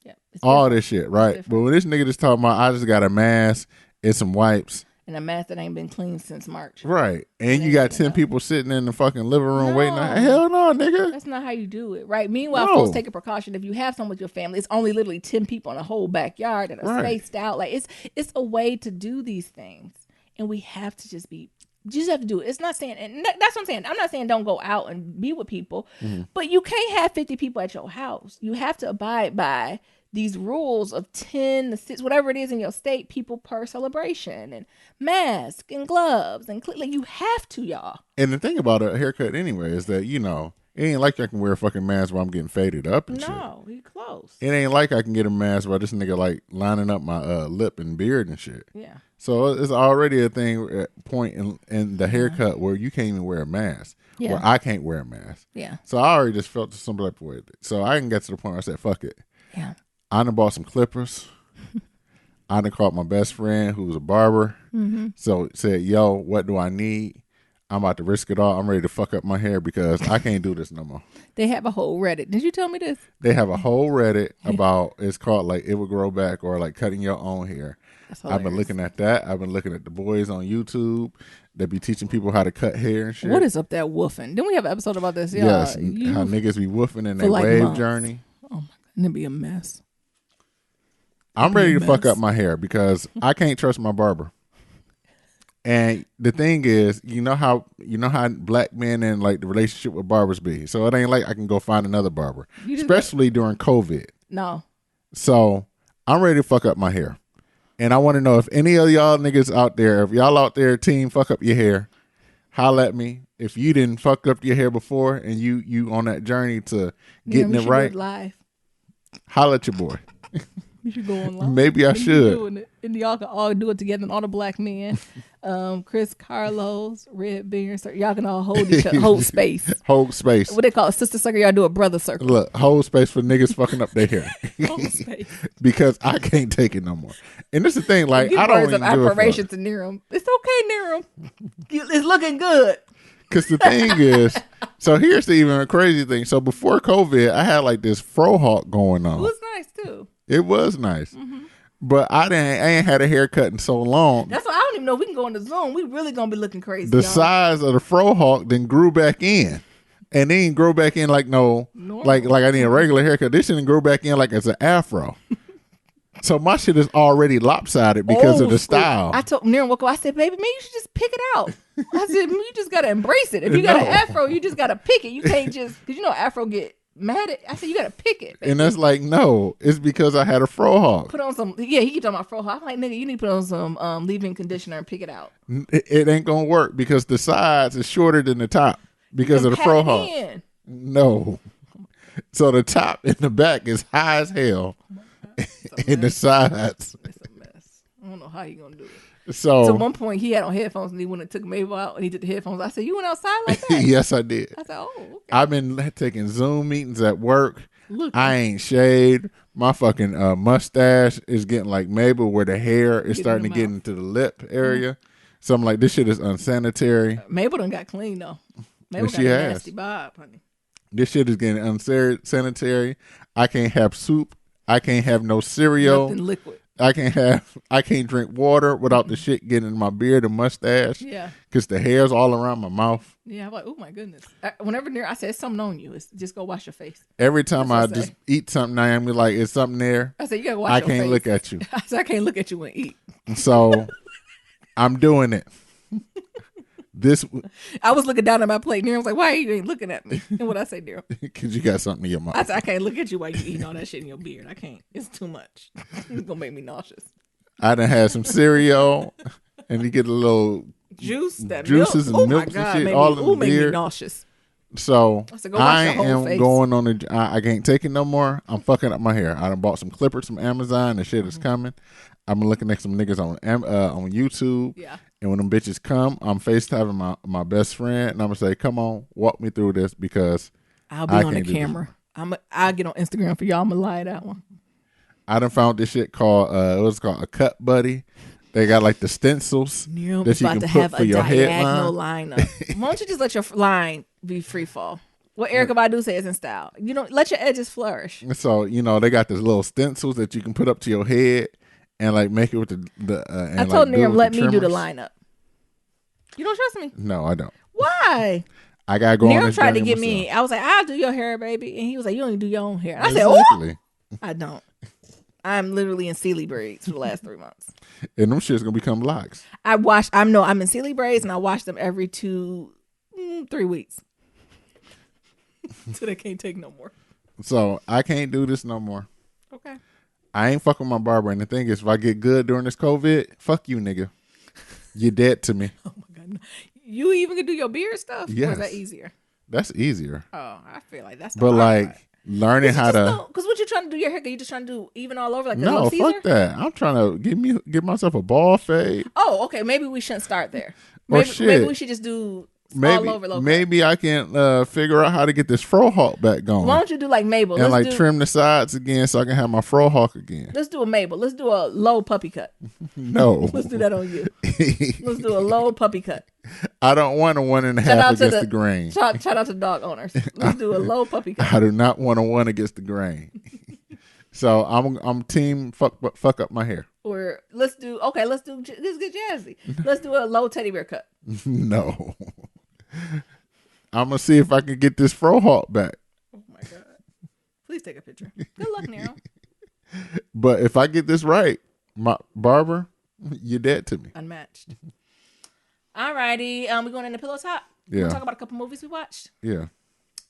Yeah, all this shit, right? But when this nigga just talking about, I just got a mask and some wipes. And a mask that ain't been cleaned since March. Right. And you got 10 people sitting in the fucking living room waiting. Hell no, nigga. That's not how you do it, right? Meanwhile, folks take a precaution. If you have someone with your family, it's only literally 10 people in a whole backyard that are spaced out. Like, it's a way to do these things. And we have to you just have to do it. It's not saying, and that's what I'm saying. I'm not saying don't go out and be with people, but you can't have 50 people at your house. You have to abide by these rules of 10 to 6, whatever it is in your state, people per celebration, and mask and gloves and like, you have to, y'all. And the thing about a haircut anyway is that, it ain't like I can wear a fucking mask while I'm getting faded up and shit. No, he close. It ain't like I can get a mask while this nigga like lining up my lip and beard and shit. Yeah. So it's already a point in the haircut where you can't even wear a mask. Yeah. Where I can't wear a mask. Yeah. So I already just felt some type of way. So I can get to the point where I said, fuck it. Yeah. I done bought some clippers. I done called my best friend who was a barber. So said, yo, what do I need? I'm about to risk it all. I'm ready to fuck up my hair because I can't do this no more. They have a whole Reddit. Did you tell me this? They have a whole Reddit about, it's called like It Will Grow Back or like cutting your own hair. I've been looking at that. I've been looking at the boys on YouTube. They be teaching people how to cut hair and shit. What is up there woofing? Didn't we have an episode about this? Yes, how niggas be woofing in their wave journey. Oh my God, it'd be a mess. I'm ready to fuck up my hair because I can't trust my barber. And the thing is, you know how black men and like the relationship with barbers be. So it ain't like I can go find another barber, especially during COVID. No. So I'm ready to fuck up my hair. And I want to know if any of y'all niggas out there, if y'all out there, team, fuck up your hair, holla at me. If you didn't fuck up your hair before and you on that journey to getting it right, do it live. Holla at your boy. You should go on live. Maybe I should. And y'all can all do it together, and all the black men. Chris Carlos, Red Beard, so y'all can all hold each other, hold space. Hold space. What they call a sister circle, y'all do a brother circle. Look, hold space for niggas fucking up their hair. Hold space. Because I can't take it no more. And this is the thing, like, I don't even do it to Niram. It's okay, Niram. It's looking good. Because the thing is, so here's the even crazy thing. So before COVID, I had like this fro hawk going on. It was nice too. It was nice. Mm-hmm. But I ain't had a haircut in so long. That's why I don't even know if we can go into Zoom. We really gonna be looking crazy. The size of the fro hawk then grew back in. And then grow back in like like I need a regular haircut. This didn't grow back in like it's an afro. So my shit is already lopsided because of the style. I told Niram, I said, baby, man, you should just pick it out. I said, you just gotta embrace it. If you got an afro, you just gotta pick it. You can't just, because afro get mad at. I said, you gotta pick it. Baby. And that's like, no, it's because I had a fro hawk. Put on some, he keep talking about fro hawk. I'm like, nigga, you need to put on some leave-in conditioner and pick it out. It ain't gonna work because the sides is shorter than the top because of the fro hawk. No. So the top and the back is high as hell. And the sides. It's a mess. I don't know how you gonna do it. So at one point he had on headphones and he went and took Mabel out and he took the headphones. I said, you went outside like that? Yes, I did. I said, oh, okay. I've been taking Zoom meetings at work. I ain't shaved. My fucking mustache is getting like Mabel where the hair is starting to get into the lip area. Mm-hmm. So I'm like, this shit is unsanitary. Mabel done got clean though. Mabel got a nasty bob, honey. This shit is getting unsanitary. I can't have soup. I can't have no cereal. Nothing liquid. I can't drink water without the shit getting in my beard and mustache. Yeah. Because the hair's all around my mouth. Yeah, I'm like, oh my goodness. Whenever I said, it's something on you. It's just go wash your face. Every time I just eat something, I am like, is something there? I said, you gotta wash your face. I can't look at you. I said, I can't look at you and eat. So I'm doing it. I was looking down at my plate. Niram was like, why you ain't looking at me? And what I say, Niram? Because you got something in your mouth. I said, I can't look at you while you eating all that shit in your beard. I can't. It's too much. It's going to make me nauseous. I done had some cereal and you get a little juices and milk and shit all in the beard. Make me nauseous. So I am going on I can't take it no more. I'm fucking up my hair. I done bought some clippers from Amazon. The shit is coming. I've been looking at some niggas on YouTube. Yeah. And when them bitches come, I'm FaceTiming my best friend and I'm gonna say, come on, walk me through this because I'll be on the camera. I'll get on Instagram for y'all. I'm gonna lie that one. I done found this shit called it was called a Cut Buddy. They got like the stencils that you can put for your headline. Lineup. Why don't you just let your line be free fall? What Erykah Badu says in style. You don't let your edges flourish. So they got these little stencils that you can put up to your head and like make it with the. And I told Miriam, let me do the lineup. You don't trust me? No, I don't. Why? I gotta go. Miriam tried to get me. I was like, I'll do your hair, baby, and he was like, you don't do your own hair. And I said, oh, I don't. I'm literally in Sealy braids for the last 3 months. And them shit's gonna become locks. I'm in Sealy braids and I wash them every 3 weeks. So they can't take no more. So I can't do this no more. Okay. I ain't fucking my barber. And the thing is, if I get good during this COVID, fuck you, nigga. You're dead to me. Oh my God. You even can do your beard stuff? Yes. Or is that easier? That's easier. Oh, I feel like that's the hard part. Learning how to. Because what you trying to do your haircut? You just trying to do even all over like the No, Caesar? fuck that. I'm trying to give myself a ball fade. Oh, okay. Maybe we shouldn't start there. Maybe we should just do all over low. Maybe I can figure out how to get this frohawk back going. Why don't you do like Mabel? And trim the sides again so I can have my frohawk again. Let's do a Mabel. Let's do a low puppy cut. No. Let's do that on you. Let's do a low puppy cut. I don't want a 1.5 against the grain. Shout out to dog owners. Let's do a low puppy cut. I do not want a 1 against the grain. So I'm team fuck up my hair. Or let's get jazzy. Let's do a low teddy bear cut. No. I'm gonna see if I can get this frohawk back. Oh my God. Please take a picture. Good luck, Nero. But if I get this right, my barber, you're dead to me. Unmatched. Alrighty. We going into Pillow Talk? Yeah. We'll talk about a couple movies we watched. Yeah.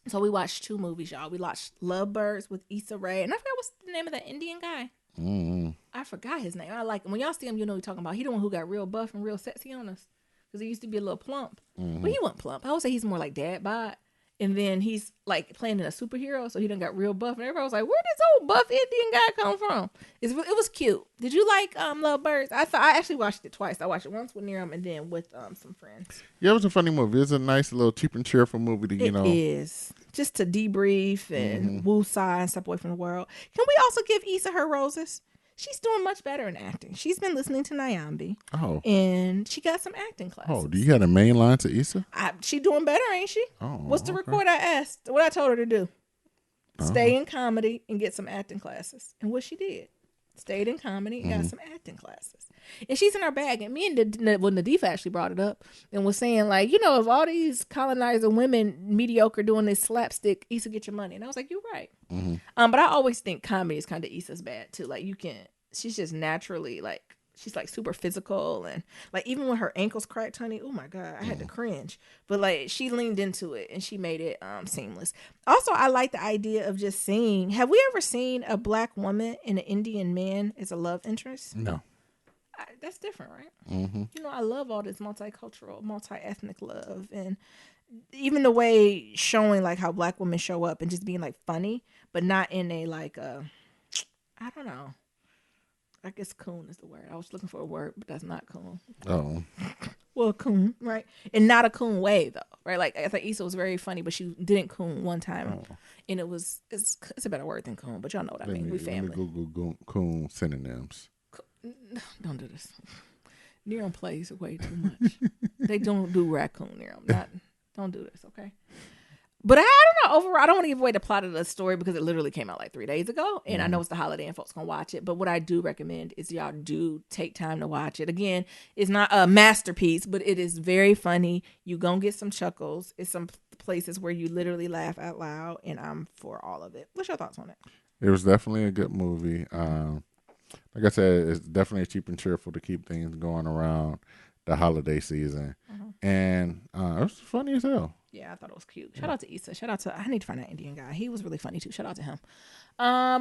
So we watched 2 movies, y'all. We watched Lovebirds with Issa Rae. And I forgot what's the name of that Indian guy. Mm-hmm. I forgot his name. I like him. When y'all see him, you know what we're talking about. He the one who got real buff and real sexy on us. Because he used to be a little plump. Mm-hmm. But he wasn't plump. I would say he's more like dad bod. And then he's like playing in a superhero. So he done got real buff. And everybody was like, where did this old buff Indian guy come from? It was cute. Did you like Lovebirds? I actually watched it twice. I watched it once with Niram and then with some friends. Yeah, it was a funny movie. It's a nice little cheap and cheerful movie to, It is. Just to debrief and woosah and step away from the world. Can we also give Issa her roses? She's doing much better in acting. She's been listening to Nyambi. Oh. And she got some acting classes. Oh, do you have a main line to Issa? She doing better, ain't she? Oh. What's the record I asked? What I told her to do? Stay in comedy and get some acting classes. And what she did. Stayed in comedy and got some acting classes. And she's in her bag. And me and Nadifa actually brought it up and was saying, like, if all these colonizer women mediocre doing this slapstick, Issa get your money. And I was like, you're right. Mm-hmm. But I always think comedy is kind of Issa's bad too. Like she's just naturally she's like super physical and like even when her ankles cracked, honey, oh my God, I had to cringe. But like she leaned into it and she made it seamless. Also, I like the idea of just seeing. Have we ever seen a black woman and an Indian man as a love interest? No. That's different, right? Mm-hmm. I love all this multicultural, multi-ethnic love, and even the way showing like how black women show up and just being like funny, but not in a like I don't know. I guess coon is the word. I was looking for a word, but that's not coon. Oh. Well, coon, right? And not a coon way though, right? Like I thought Issa was very funny, but she didn't coon one time, and it's a better word than coon, but y'all know what I mean. We family. Let me Google coon synonyms. Don't do this. Niram plays way too much. They don't do raccoon, Niram. Don't do this, okay? But I don't know. Overall, I don't want to give away the plot of the story because it literally came out like 3 days ago. And I know it's the holiday and folks going to watch it. But what I do recommend is y'all do take time to watch it. Again, it's not a masterpiece, but it is very funny. You going to get some chuckles. It's some places where you literally laugh out loud. And I'm for all of it. What's your thoughts on it? It was definitely a good movie. Like I said, it's definitely cheap and cheerful to keep things going around the holiday season. And it was funny as hell. Yeah, I thought it was cute. Shout out to Issa. I need to find that Indian guy. He was really funny too. Shout out to him.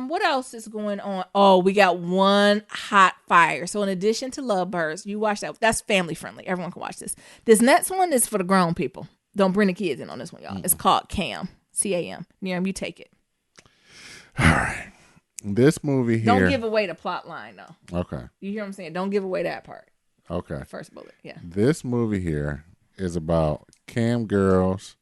What else is going on? Oh, we got one hot fire. So in addition to Lovebirds, you watch that. That's family friendly. Everyone can watch this. This next one is for the grown people. Don't bring the kids in on this one, y'all. It's called Cam. C-A-M. Niram, you take it. All right. This movie here. Don't give away the plot line, though. Okay. You hear what I'm saying? Don't give away that part. Okay. First bullet, yeah. This movie here is about cam girls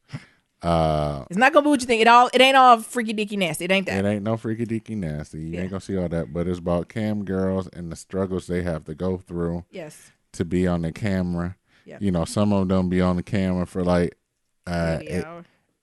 It's not gonna be what you think. It ain't all freaky deaky nasty. It ain't that. It ain't no freaky deaky nasty. You ain't gonna see all that. But it's about cam girls and the struggles they have to go through. Yes. To be on the camera. Yep. You know, some of them be on the camera for like 8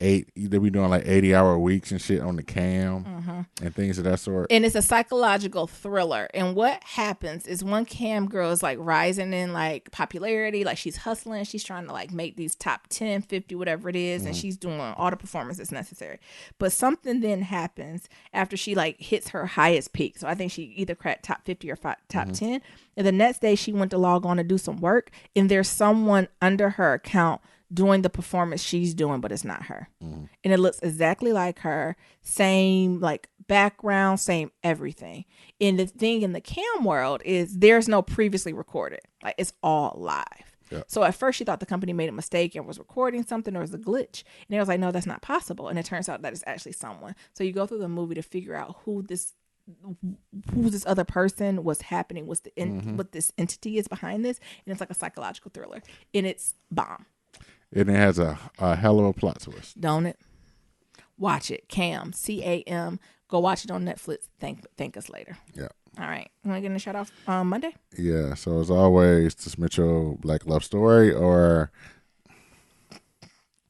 they be doing like 80-hour weeks and shit on the cam and things of that sort. And it's a psychological thriller. And what happens is one cam girl is like rising in like popularity, like she's hustling, she's trying to like make these top 10, 50, whatever it is, and she's doing all the performances necessary. But something then happens after she like hits her highest peak. So I think she either cracked top 50 or top 10. And the next day she went to log on to do some work, and there's someone under her account doing the performance she's doing, but it's not her. And it looks exactly like her, same like background, same everything. And the thing in the cam world is there's no previously recorded, like it's all live. Yeah. So at first she thought the company made a mistake and was recording something, or was a glitch, and it was like, no, that's not possible. And it turns out that it's actually someone. So you go through the movie to figure out who this other person, what's happening, what this entity is behind this, and it's like a psychological thriller, and it's bomb. And it has a hell of a plot twist. Don't it? Watch it. Cam, C-A-M. Go watch it on Netflix. Thank us later. Yeah. All right. You want to get a shout out on Monday? Yeah. So as always, to submit your Black Love Story or...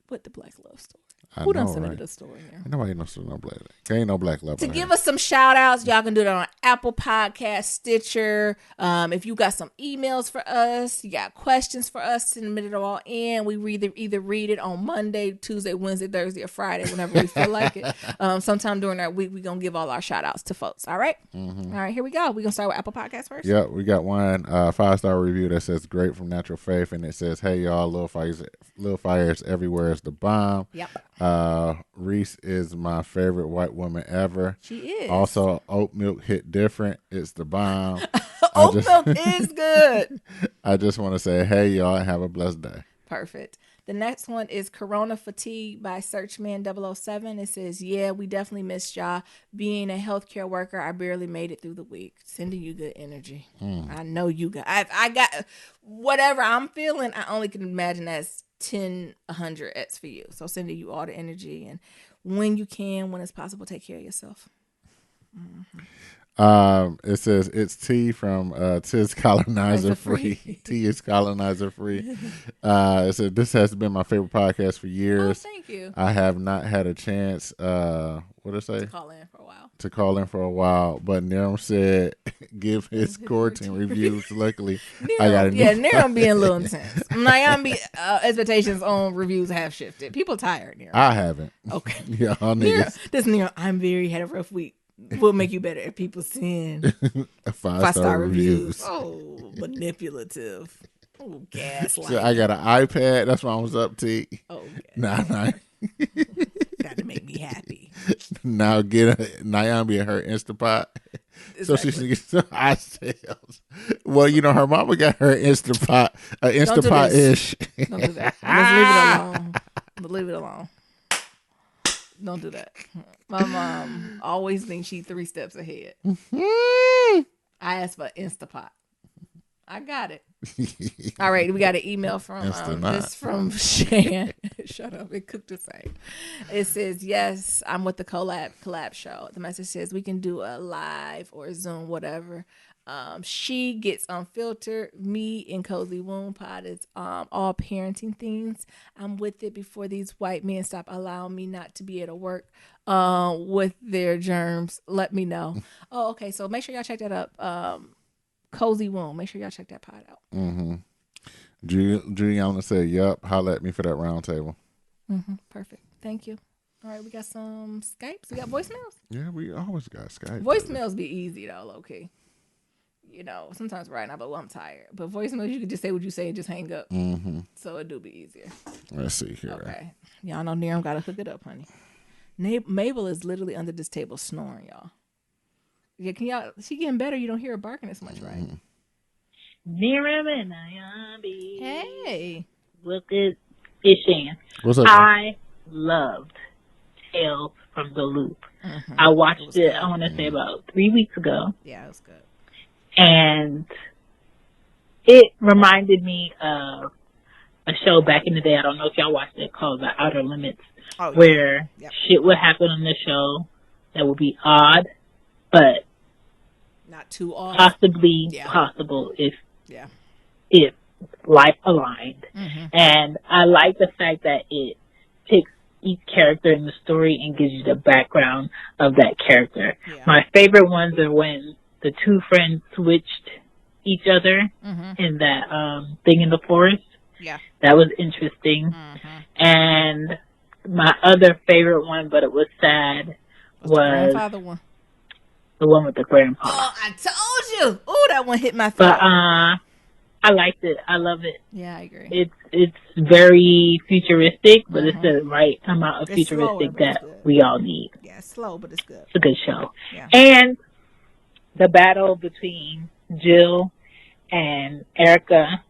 What the Black Love Story? Who done submitted a story here? Nobody knows no black. Ain't no black love. To give us some shout outs, y'all can do that on Apple Podcast, Stitcher. If you got some emails for us, you got questions for us, submit it all in. We either read it on Monday, Tuesday, Wednesday, Thursday, or Friday, whenever we feel like it. Sometime during that week, we're going to give all our shout outs to folks. All right? All right, here we go. We're going to start with Apple Podcast first. Yeah, we got one 5-star review that says great from Natural Faith, and it says, hey, y'all, Little Fires Everywhere is the bomb. Yep. Reese is my favorite white woman ever. She is. Also, oat milk hit different. It's the bomb. Oat milk is good. I just want to say, hey, y'all, and have a blessed day. Perfect. The next one is Corona Fatigue by Searchman007. It says, yeah, we definitely missed y'all. Being a healthcare worker, I barely made it through the week. Sending you good energy. I know you got, I got whatever I'm feeling. I only can imagine that's 10, 100x for you. So sending you all the energy, and when you can, when it's possible, take care of yourself. It says it's T from Tis Colonizer Free. T is Colonizer Free. It said this has been my favorite podcast for years. Oh, thank you. I have not had a chance. What did it say? To call in for a while. But Niram said give his quarantine reviews. Luckily, Niram, I got a new Niram being a little intense. Miami expectations on reviews have shifted. People tired, Niram. I haven't. Okay. Yeah, all niggas. This Niram, had a rough week. Will make you better if people send a 5-star reviews. Oh, manipulative. Oh, gaslight. So I got an iPad. That's why I was up, T. Oh, okay. Nah. Got to make me happy. Now get Nyambi and her Instapot. Exactly. So she can get some eye sales. Well, you know, her mama got her Instapot, Instapot-ish. Don't do that. Let's leave it alone. Don't do that. My mom always thinks she's 3 steps ahead. I asked for Instapot. I got it. All right, we got an email from from Shan. Shut up, it cooked the same. It says, yes, I'm with the collab show. The message says we can do a live or Zoom, whatever. She gets unfiltered. Me and Cozy Womb Pod is all parenting things. I'm with it before these white men stop allowing me not to be able to work with their germs. Let me know. Oh, okay. So make sure y'all check that up. Cozy Womb. Make sure y'all check that pod out. Mm-hmm. Juliana said, "Yup, holla at me for that round table." Mm-hmm. Perfect. Thank you. All right, we got some Skypes. We got voicemails. Yeah, we always got Skype. Voicemails be easy though, low key. You know, sometimes right now, but I'm tired. But voicemails, you can just say what you say and just hang up. Mm-hmm. So it do be easier. Let's see here. Okay. Y'all know Niram got to hook it up, honey. Mabel is literally under this table snoring, y'all. Yeah, can y'all? She getting better. You don't hear her barking as much, right? Niram and Nyambi. Hey. Look at it's Shan. What's up? I loved Tales from the Loop. Mm-hmm. I watched it, I want to say about 3 weeks ago. Yeah, it was good. And it reminded me of a show back in the day. I don't know if y'all watched it, called The Outer Limits, where shit would happen on the show that would be odd, but not too odd, possibly possible if life aligned. Mm-hmm. And I like the fact that it picks each character in the story and gives you the background of that character. Yeah. My favorite ones are when the two friends switched each other in that thing in the forest. Yeah. That was interesting. Mm-hmm. And my other favorite one, but it was sad, was the grandfather one. The one with the grandpa. Oh, I told you. Oh, that one hit my throat. But I liked it. I love it. Yeah, I agree. It's very futuristic, but it's the right amount of futuristic that we all need. Yeah, it's slow, but it's good. It's a good show. Yeah. And the battle between Jill and Erica,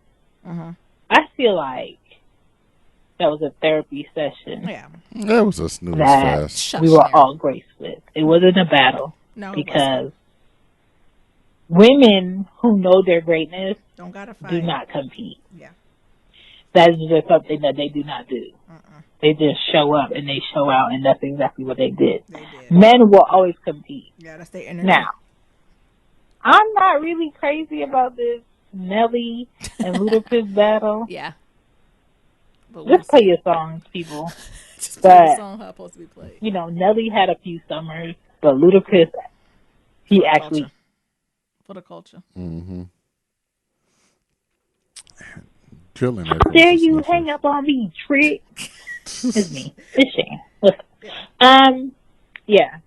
I feel like that was a therapy session. Yeah. That was a snooze fest. We were all graced with. It wasn't a battle. No, because women who know their greatness don't gotta fight. Do not compete. Yeah. That is just something that they do not do. They just show up and they show out, and that's exactly what they did. Men will always compete. Yeah, that's their energy. Now, I'm not really crazy about this Nelly and Ludacris battle. Yeah. But just play your songs, people. Just play the song how it's supposed to be played. You know, Nelly had a few summers, but Ludacris, he actually... Culture. For the culture. Mm-hmm. How dare you hang up on me, trick? It's me. It's Shane. Listen. Yeah.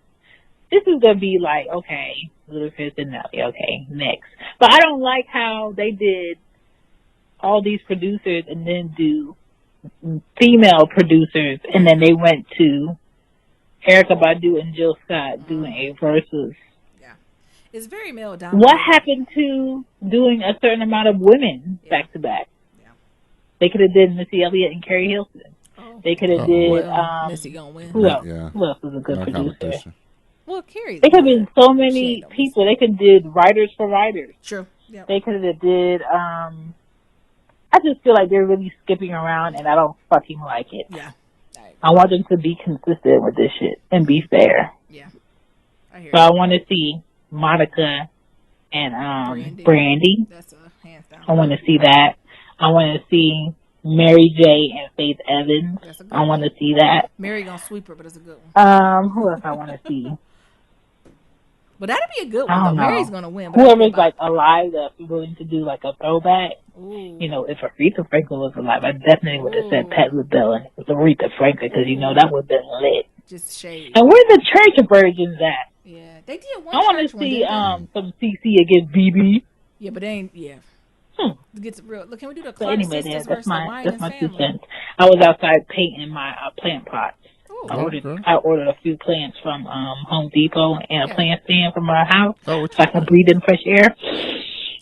This is gonna be like, okay, Ludacris and Nelly, okay, next. But I don't like how they did all these producers and then do female producers, and then they went to Erykah Badu and Jill Scott doing a versus. Yeah. It's very male dominated. What happened to doing a certain amount of women back to back? They could have did Missy Elliott and Carrie Hilson. Oh. They could have did Missy gonna win. Who else? Yeah. Who else was a good producer? Well, Carrie. They could have been so many people. They could have did writers for writers. True. Yep. They could have did. I just feel like they're really skipping around, and I don't fucking like it. Yeah. I want them to be consistent with this shit and be fair. Yeah. So I want to see Monica and Brandy. That's a hands down. I want to see that. I want to see Mary J. and Faith Evans. I want to see that. Mary gonna sweep her, but it's a good one. Who else I want to see? But that'd be a good one, though. Mary's gonna win. Whoever's like alive that's willing to do like a throwback. Ooh. You know, if Aretha Franklin was alive, I definitely would have said Pat LaBelle and Aretha Franklin, because you know that would have been lit. Just shade. And where the church virgins at? Yeah, they did one. I want to see some CC against BB. Yeah, but they ain't. Yeah. Get real. Look, can we do the Clark sisters versus my 2 cents. I was outside painting my plant pots. Ooh, I ordered a few plants from Home Depot and a plant stand from our house, so I can breathe in fresh air.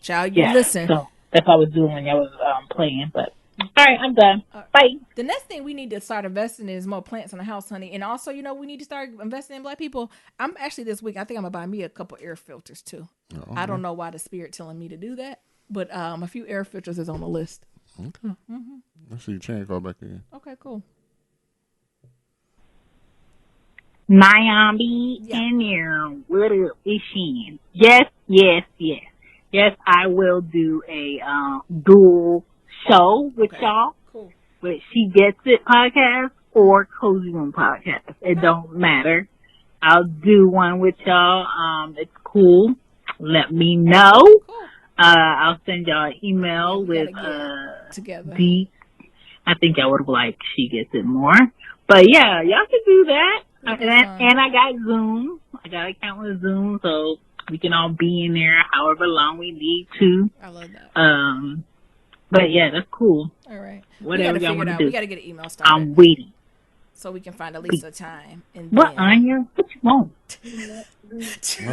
Child, you listen. So that's what I was doing when I was playing. But all right, I'm done. Bye. The next thing we need to start investing in is more plants in the house, honey. And also, you know, we need to start investing in Black people. I'm actually this week, I think I'm gonna buy me a couple air filters too. Oh, I don't know why the spirit telling me to do that. But a few air filters is on the list. Okay. Let's see. Change go back again. Okay, cool. Miami and here. What is she? Yes. Yes, I will do a dual show with y'all. Cool. With She Gets It podcast or Cozy Room podcast. It don't matter. I'll do one with y'all. It's cool. Let me know. Cool. I'll send y'all an email with together. I think y'all would like She Gets It more. But yeah, y'all can do that. And I got Zoom. I got an account with Zoom, so we can all be in there however long we need to. I love that. But yeah, that's cool. All right. Whatever y'all want to do. We got to get an email started. I'm waiting. So we can find at least a time. And what, Anya? What you want? She said,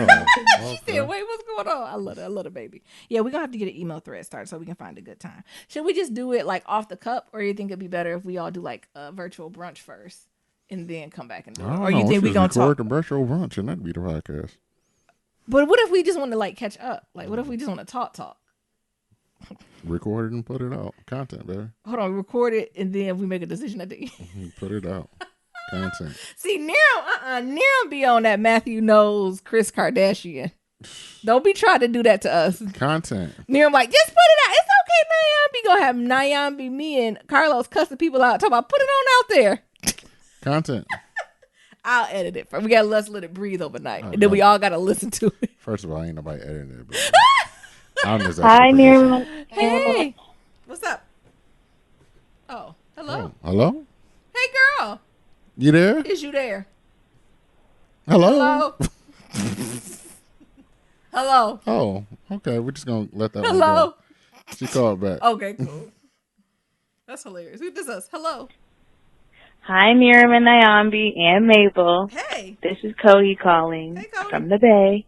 wait, what's going on? I love the baby. Yeah, we're going to have to get an email thread started so we can find a good time. Should we just do it like off the cup, or you think it'd be better if we all do like a virtual brunch first and then come back and do it? Or you think we're going to talk? The virtual brunch and that'd be the podcast. But what if we just want to like catch up? Like, what if we just want to talk? Record it and put it out. Content, baby. Hold on, record it and then we make a decision at the end. Put it out. Content. See, Nero be on that Matthew knows Chris Kardashian. Don't be trying to do that to us. Content. Nero like, just put it out. It's okay, Nyambi. Gonna have Nyambi, me, and Carlos cussing people out. Talking about put it on out there. Content. I'll edit it. We gotta let it breathe overnight, and then we all gotta listen to it. First of all, ain't nobody editing it. But I'm just hi, Nero. Hey, what's up? Oh, hello. Oh, hello. Hey, girl. You there? Is you there? Hello. Hello. Oh, okay. We're just gonna let that Hello. one go. She called back. Okay, cool. That's hilarious. Who does us? Hello. Hi, Miriam and Nyambi and Mabel. Hey. This is Cody calling from the Bay.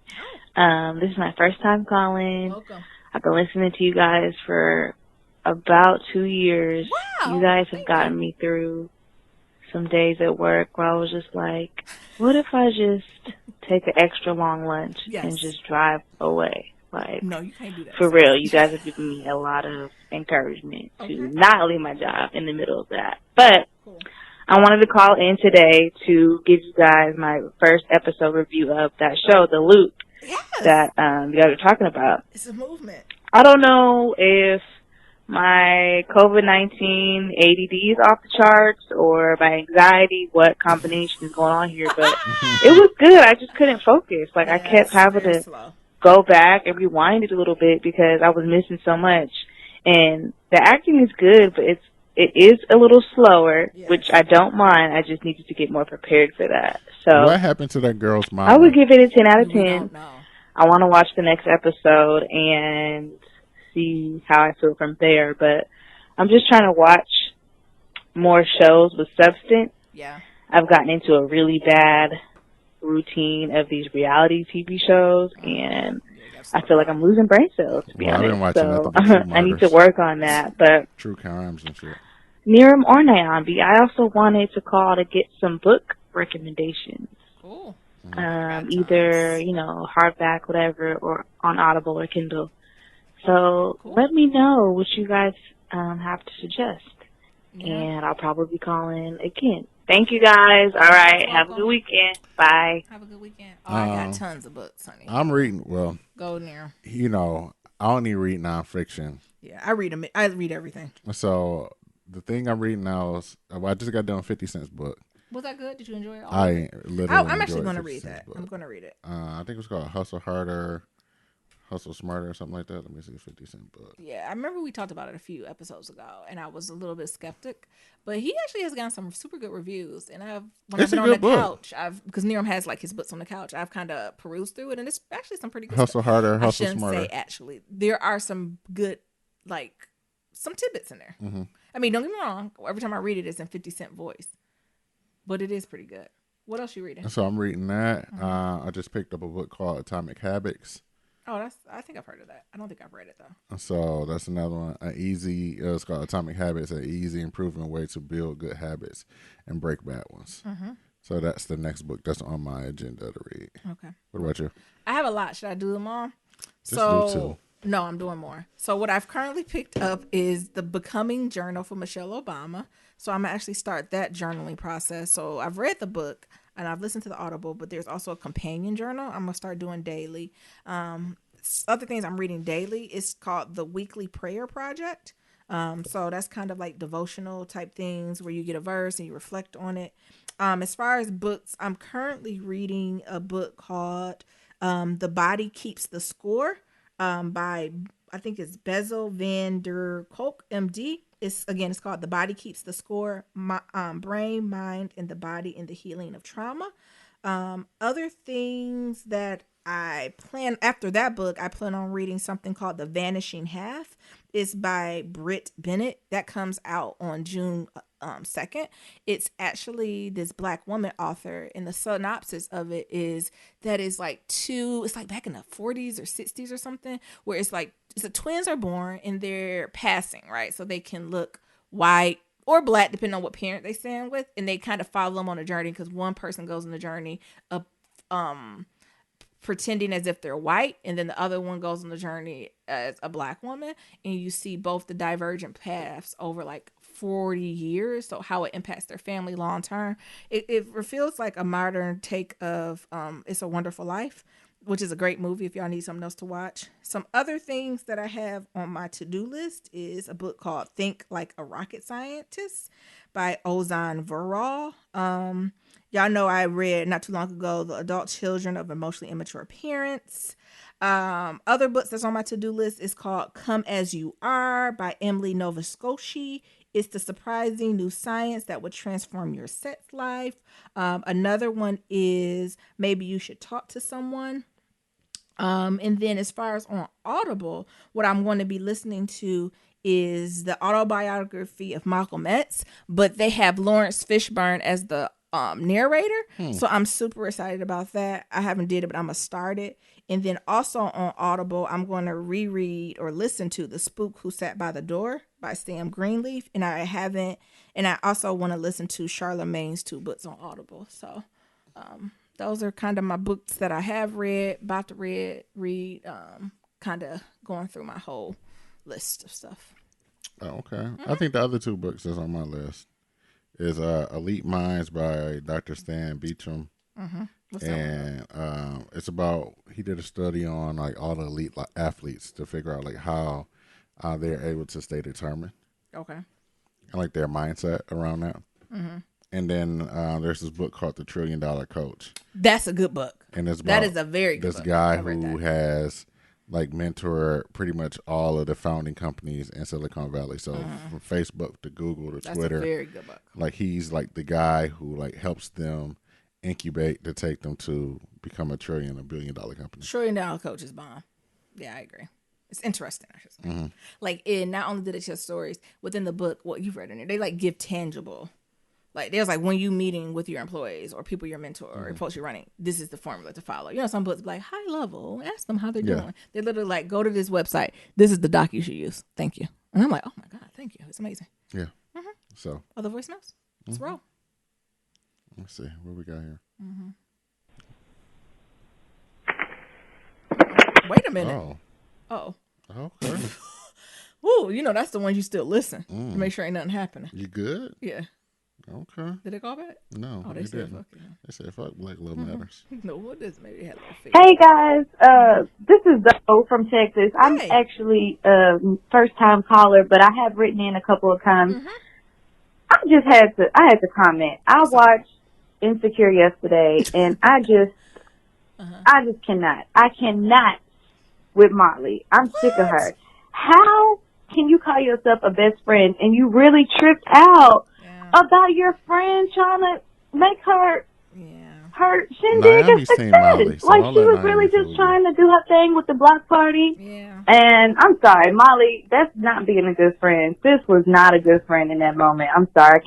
This is my first time calling. Welcome. I've been listening to you guys for about 2 years. Wow. You guys have gotten me through some days at work where I was just like, what if I just take an extra long lunch and just drive away? Like, no, you can't do that. For real, you guys have given me a lot of encouragement to not leave my job in the middle of that. But I wanted to call in today to give you guys my first episode review of that show, The Loop, that you guys are talking about. It's a movement. I don't know if my COVID-19 ADD is off the charts or my anxiety, what combination is going on here, but it was good. I just couldn't focus. Like, I kept having to go back and rewind it a little bit because I was missing so much. And the acting is good, but it is a little slower, which I don't mind. I just needed to get more prepared for that. So what happened to that girl's mom? I would give it a 10 out of 10. I want to watch the next episode and see how I feel from there. But I'm just trying to watch more shows with substance. Yeah. I've gotten into a really bad routine of these reality TV shows, and I feel like I'm losing brain cells, to be honest. I've been watching so I need to work on that. But true crimes and shit. Niram or Nyambi, I also wanted to call to get some book recommendations. Cool. Either, hardback, whatever, or on Audible or Kindle. So let me know what you guys have to suggest. Yeah. And I'll probably be calling again. Thank you, guys. All right. Have a good weekend. Bye. Have a good weekend. Oh, I got tons of books, honey. I'm reading. Well, go near. I only read nonfiction. Yeah, I read them. I read everything. So the thing I'm reading now is, I just got done 50 Cent's book. Was that good? Did you enjoy it? I'm actually going to read that. I'm going to read it. I think it was called Hustle Harder, Hustle Smarter, or something like that. Let me see, 50 Cent book. Yeah, I remember we talked about it a few episodes ago, and I was a little bit skeptic, but he actually has gotten some super good reviews. And when I've been on the couch, because Niram has like his books on the couch, I've kind of perused through it, and it's actually some pretty good Hustle stuff. Harder, Hustle Smarter. I shouldn't say actually. There are some good, some tidbits in there. Mm-hmm. I mean, don't get me wrong. Every time I read it, it's in 50 Cent voice. But it is pretty good. What else you reading? So I'm reading that. Mm-hmm. I just picked up a book called Atomic Habits. Oh, I think I've heard of that. I don't think I've read it though. So that's another one. It's called Atomic Habits, an easy improvement way to build good habits and break bad ones. Mm-hmm. So that's the next book that's on my agenda to read. Okay. What about you? I have a lot. Should I do them all? Just do two. No, I'm doing more. So what I've currently picked up is the Becoming Journal for Michelle Obama. So I'm going to actually start that journaling process. So I've read the book and I've listened to the Audible, but there's also a companion journal I'm going to start doing daily. Other things I'm reading daily is called the Weekly Prayer Project. So that's kind of like devotional type things where you get a verse and you reflect on it. As far as books, I'm currently reading a book called The Body Keeps the Score. By, I think it's Bezel van der Kolk, MD. It's called The Body Keeps the Score, Brain, Mind, and the Body in the Healing of Trauma. Other things that I plan, after that book, I plan on reading something called The Vanishing Half. It's by Britt Bennett. That comes out on June 2nd. It's actually this Black woman author, and the synopsis of it is that it's like back in the 40s or 60s or something, where it's the twins are born and they're passing, right? So they can look white or Black, depending on what parent they stand with, and they kind of follow them on a journey because one person goes on the journey of pretending as if they're white, and then the other one goes on the journey as a black woman, and you see both the divergent paths over like 40 years, so how it impacts their family long term. It feels like a modern take of It's a Wonderful Life, which is a great movie if y'all need something else to watch. Some other things that I have on my to-do list is a book called Think Like a Rocket Scientist by Ozan Vural. Y'all know I read not too long ago The Adult Children of Emotionally Immature Parents. Other books that's on my to-do list is called Come As You Are by Emily Novoscosi. It's the surprising new science that would transform your sex life. Another one is Maybe You Should Talk to Someone. And then as far as on Audible, what I'm going to be listening to is the autobiography of Malcolm X, but they have Lawrence Fishburne as the narrator. So I'm super excited about that. I haven't did it, but I'm going to start it. And then also on Audible, I'm going to reread or listen to The Spook Who Sat by the Door by Sam Greenleaf. And I also want to listen to Charlemagne's 2 books on Audible. So those are kind of my books that I have read, about to read, kind of going through my whole list of stuff. Oh, okay. I think the other 2 books that's on my list is Elite Minds by Dr. Stan Btrim. And it's about, he did a study on like all the elite athletes to figure out like how they're able to stay determined. Okay. And like their mindset around that. And then there's this book called The $1 Trillion Coach. That's a good book. And it's that is a very good book. This guy who has like mentored pretty much all of the founding companies in Silicon Valley. So from Facebook to Google to Twitter. That's a very good book. Like he's like the guy who like helps them incubate to take them to become a $1 billion company. $1 Trillion Coach is bomb. Yeah, I agree. It's interesting, I should say. Like, not only did it share stories within the book, what you've read in there, they like give tangible. Like, there's like when you meeting with your employees or people you're mentor or folks you're running, this is the formula to follow. You know, some books be like high level, ask them how they're doing. They literally like, go to this website. This is the doc you should use. Thank you. And I'm like, oh my God, thank you. It's amazing. Yeah. So. Other voicemails? Let's roll. Let's see what we got here. Wait a minute. Oh. Okay. Woo, you know that's the one you still listen to make sure ain't nothing happening. You good? Yeah. Okay. Did it call back? No. Oh, they said fuck you. They said fuck Black Lives Matters. No, what is maybe it had a little face. Hey guys, this is Zoe from Texas. I'm actually a first time caller, but I have written in a couple of times. I had to comment. I watched Insecure yesterday, and I just cannot. I cannot with Molly. I'm sick of her. How can you call yourself a best friend and you really tripped out about your friend trying to make her her shindig a success? Molly, so like she was really just trying to do her thing with the block party. Yeah. And I'm sorry, Molly, that's not being a good friend. Sis was not a good friend in that moment. I'm sorry,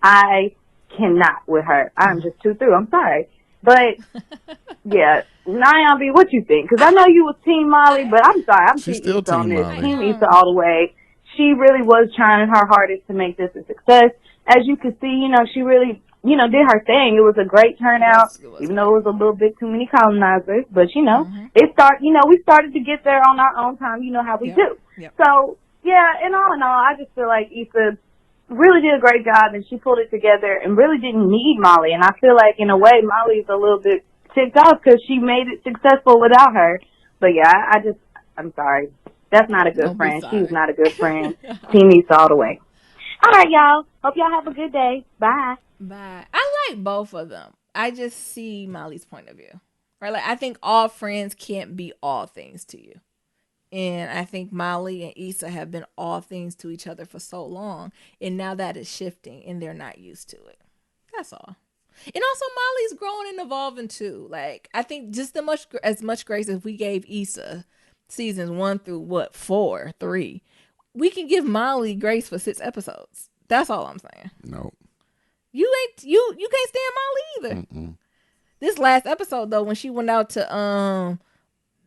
I cannot with her. I'm just too through. I'm sorry. But, yeah, Nyambi, what you think? Because I know you was Team Molly, but I'm sorry. I'm She's still Team Team Molly. Team Issa all the way. She really was trying her hardest to make this a success. As you could see, you know, she really, you know, did her thing. It was a great turnout, even though it was a little bit too many colonizers. But, you know, we started to get there on our own time. You know how we do. So, yeah, and all in all, I just feel like Issa really did a great job, and she pulled it together and really didn't need Molly. And I feel like, in a way, Molly's a little bit ticked off because she made it successful without her. But, yeah, I'm sorry. That's not a good friend. She's not a good friend. Team Issa all the way. All right, y'all. Hope y'all have a good day. Bye. Bye. I like both of them. I just see Molly's point of view. Right? Like, I think all friends can't be all things to you. And I think Molly and Issa have been all things to each other for so long. And now that is shifting and they're not used to it. That's all. And also Molly's growing and evolving too. Like, I think just as much grace as we gave Issa seasons 1 through 3, we can give Molly grace for 6 episodes. That's all I'm saying. No. You can't stand Molly either. This last episode though, when she went out to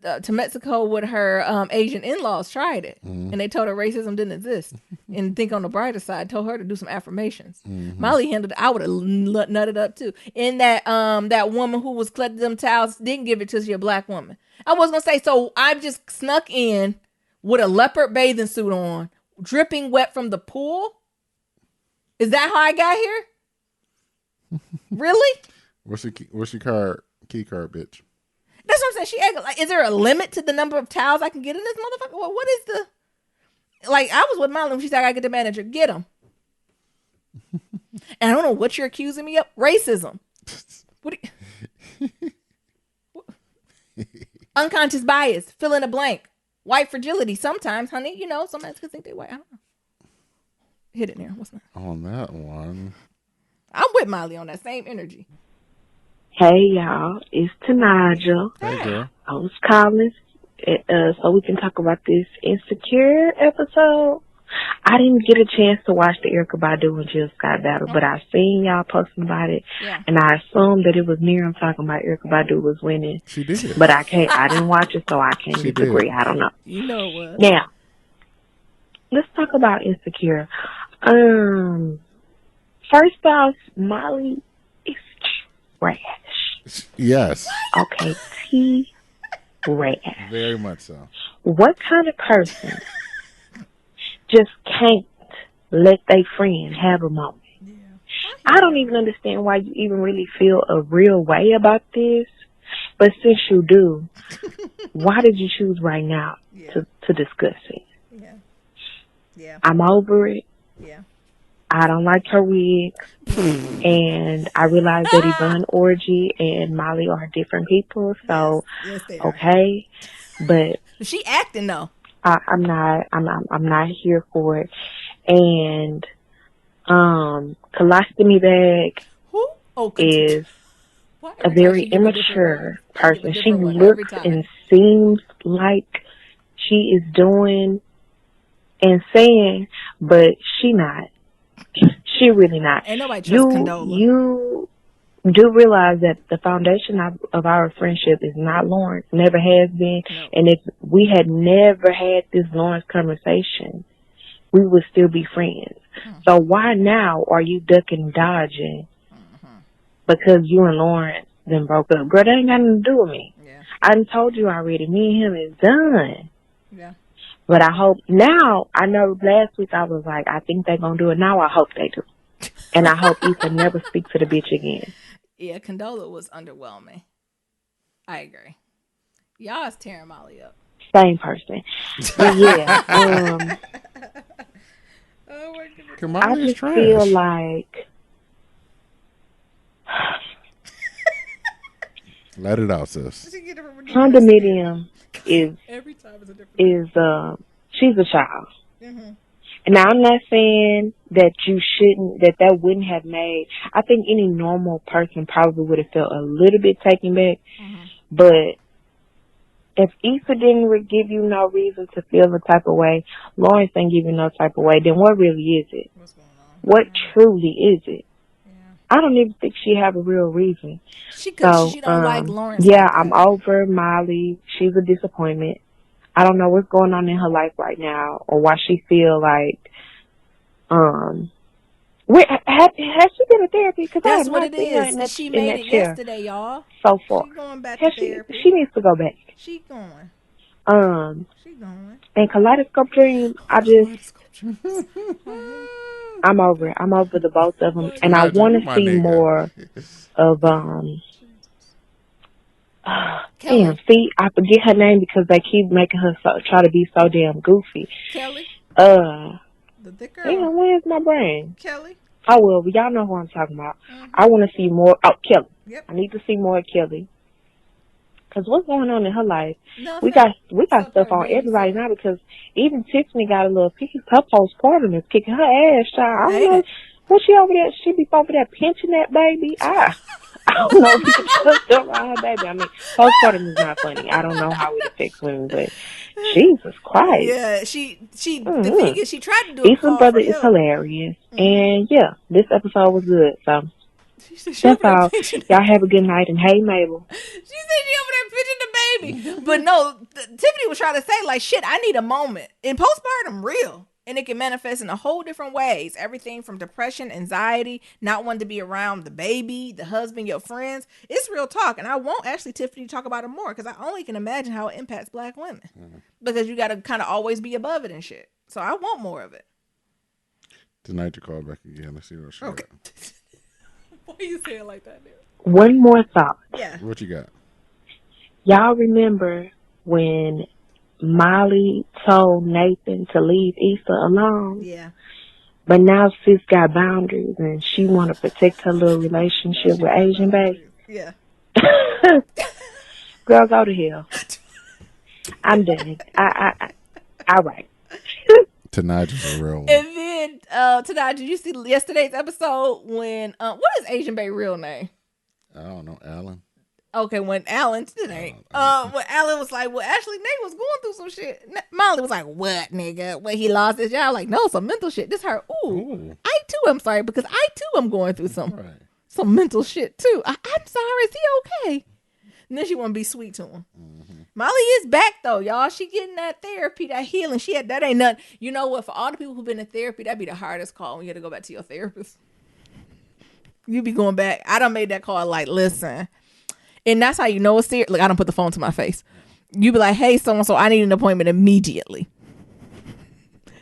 to Mexico with her Asian in-laws tried it, and they told her racism didn't exist. And think on the brighter side, told her to do some affirmations. Molly handled it. I would have nutted up too. And that woman who was collecting them towels didn't give it to she a black woman. I was gonna say, so I just snuck in with a leopard bathing suit on, dripping wet from the pool. Is that how I got here? Really? What's your key card, bitch? That's what I'm saying. She acted like, is there a limit to the number of towels I can get in this motherfucker? Well, what is the... Like, I was with Molly when she said, I gotta get the manager. Get him. And I don't know what you're accusing me of. Racism. What unconscious bias. Fill in a blank. White fragility. Sometimes, honey. You know, sometimes could think they white. I don't know. Hit it there. What's that? On that one. I'm with Molly on that same energy. Hey, y'all. It's Tanaja. Hey, girl. I was calling so we can talk about this Insecure episode. I didn't get a chance to watch the Erykah Badu and Jill Scott battle, but I seen y'all posting about it, and I assumed that it was Miriam talking about Erykah Badu was winning. She did. But I didn't watch it, so I can't disagree. I don't know. You know it was. Now, let's talk about Insecure. First off, Molly is trash. Yes. Okay, trash. Very much so. What kind of person just can't let their friend have a moment? Yeah. I don't even understand why you even really feel a real way about this. But since you do, why did you choose right now to discuss it? Yeah. Yeah. I'm over it. Yeah. I don't like her wig. And I realize that Yvonne Orgy and Molly are different people. So, yes, they are. Okay. But she acting though. I'm not here for it. And Colostomy Bag is a very immature person. She looks and seems like she is doing and saying, but she not. She really not. Ain't nobody trust Condola. You do realize that the foundation of our friendship is not Lawrence, never has been. No. And if we had never had this Lawrence conversation, we would still be friends. So why now are you ducking and dodging because you and Lawrence then broke up? Girl, that ain't got nothing to do with me. Yeah. I done told you already. Me and him is done. Yeah. But I hope now, I know last week I was like, I think they're going to do it. Now I hope they do. And I hope Issa never speak to the bitch again. Yeah, Condola was underwhelming. I agree. Y'all is tearing Molly up. Same person. But yeah. Oh my goodness. I just feel like... Let it out, sis. Condominium is she's a child. Mm-hmm. And now I'm not saying that you shouldn't, that wouldn't have made, I think any normal person probably would have felt a little bit taken back. Mm-hmm. But if Issa didn't give you no reason to feel the type of way, Lawrence didn't give you no type of way, then what really is it? What's going on? What truly is it? I don't even think she have a real reason. She don't like Lawrence. Yeah, like I'm over Molly. She's a disappointment. I don't know what's going on in her life right now, or why she feel like, has she been to therapy? Because that's what it is. She made it yesterday, y'all. So far, she going back to therapy. She needs to go back. She going. She going. And Kaleidoscope Dream, I'm over it. I'm over the both of them, and I want to see more of damn, see, I forget her name because they keep making her try to be so damn goofy. Kelly. The thick girl. Damn, where's my brain? Kelly. Oh well, y'all know who I'm talking about. Mm-hmm. I want to see more. Oh, Kelly. Yep. I need to see more of Kelly. Cause what's going on in her life? We got stuff on everybody now because even Tiffany got a little piece. Her postpartum is kicking her ass, child. I don't know what she over there. She be over there pinching that baby. I don't know if you can trust her around her baby. I mean, postpartum is not funny. I don't know how it affects women, but Jesus Christ. Yeah, the thing is, she tried to do Issa's brother is hilarious, and yeah, this episode was good. So. That's all. Y'all have a good night, and hey, Mabel. She said she over there pitching the maybe. But no, Tiffany was trying to say, like, shit, I need a moment. In postpartum, real. And it can manifest in a whole different ways. Everything from depression, anxiety, not wanting to be around the baby, the husband, your friends. It's real talk. And I want actually Tiffany to talk about it more because I only can imagine how it impacts Black women. Mm-hmm. Because you got to kind of always be above it and shit. So I want more of it. Tonight you call back again. Let's see what she got. Why you say it like that, dude? One more thought. Yeah. What you got? Y'all remember when Molly told Nathan to leave Issa alone? Yeah. But now sis got boundaries and she want to protect her little relationship with Asian Bae. Yeah. Girl, go to hell. I'm done. All right. Tonight is a real one. And then tonight, did you see yesterday's episode when what is Asian Bae real name? I don't know, Alan. Okay, when Alan today, when Alan was like, well, actually, Nate was going through some shit. Molly was like, what, nigga? When he lost his job, like, no, some mental shit. This her. Ooh. I too am sorry because I too am going through some mental shit too. I'm sorry. Is he okay? And then she want to be sweet to him. Mm-hmm. Molly is back though, y'all. She getting that therapy, that healing. That ain't nothing. You know what? For all the people who've been in therapy, that'd be the hardest call when you had to go back to your therapist. You be going back. I done made that call. Like, listen. And that's how you know it's serious. Look, I don't put the phone to my face. You be like, hey, so-and-so, I need an appointment immediately.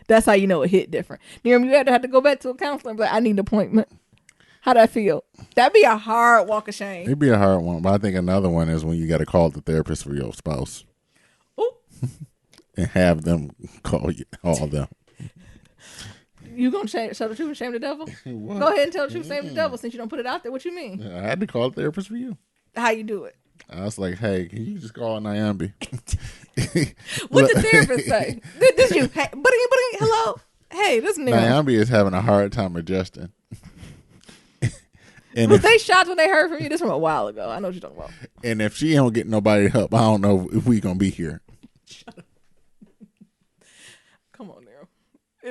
That's how you know it hit different. Miriam, you had to go back to a counselor and be like, I need an appointment. How'd that feel? That'd be a hard walk of shame. It'd be a hard one, but I think another one is when you got to call the therapist for your spouse. Ooh. And have them call you, all them. You gonna tell the truth and shame the devil? What? Go ahead and tell the truth and shame the devil since you don't put it out there. What you mean? I had to call a therapist for you. How you do it? I was like, hey, can you just call Nyambi? What the therapist say? This you? Hey, hello? Hey, this is Nyambi is having a hard time adjusting. And was they shocked when they heard from you? This from a while ago. I know what you're talking about. And if she don't get nobody help, I don't know if we gonna be here. Shut up. Come on, Nero.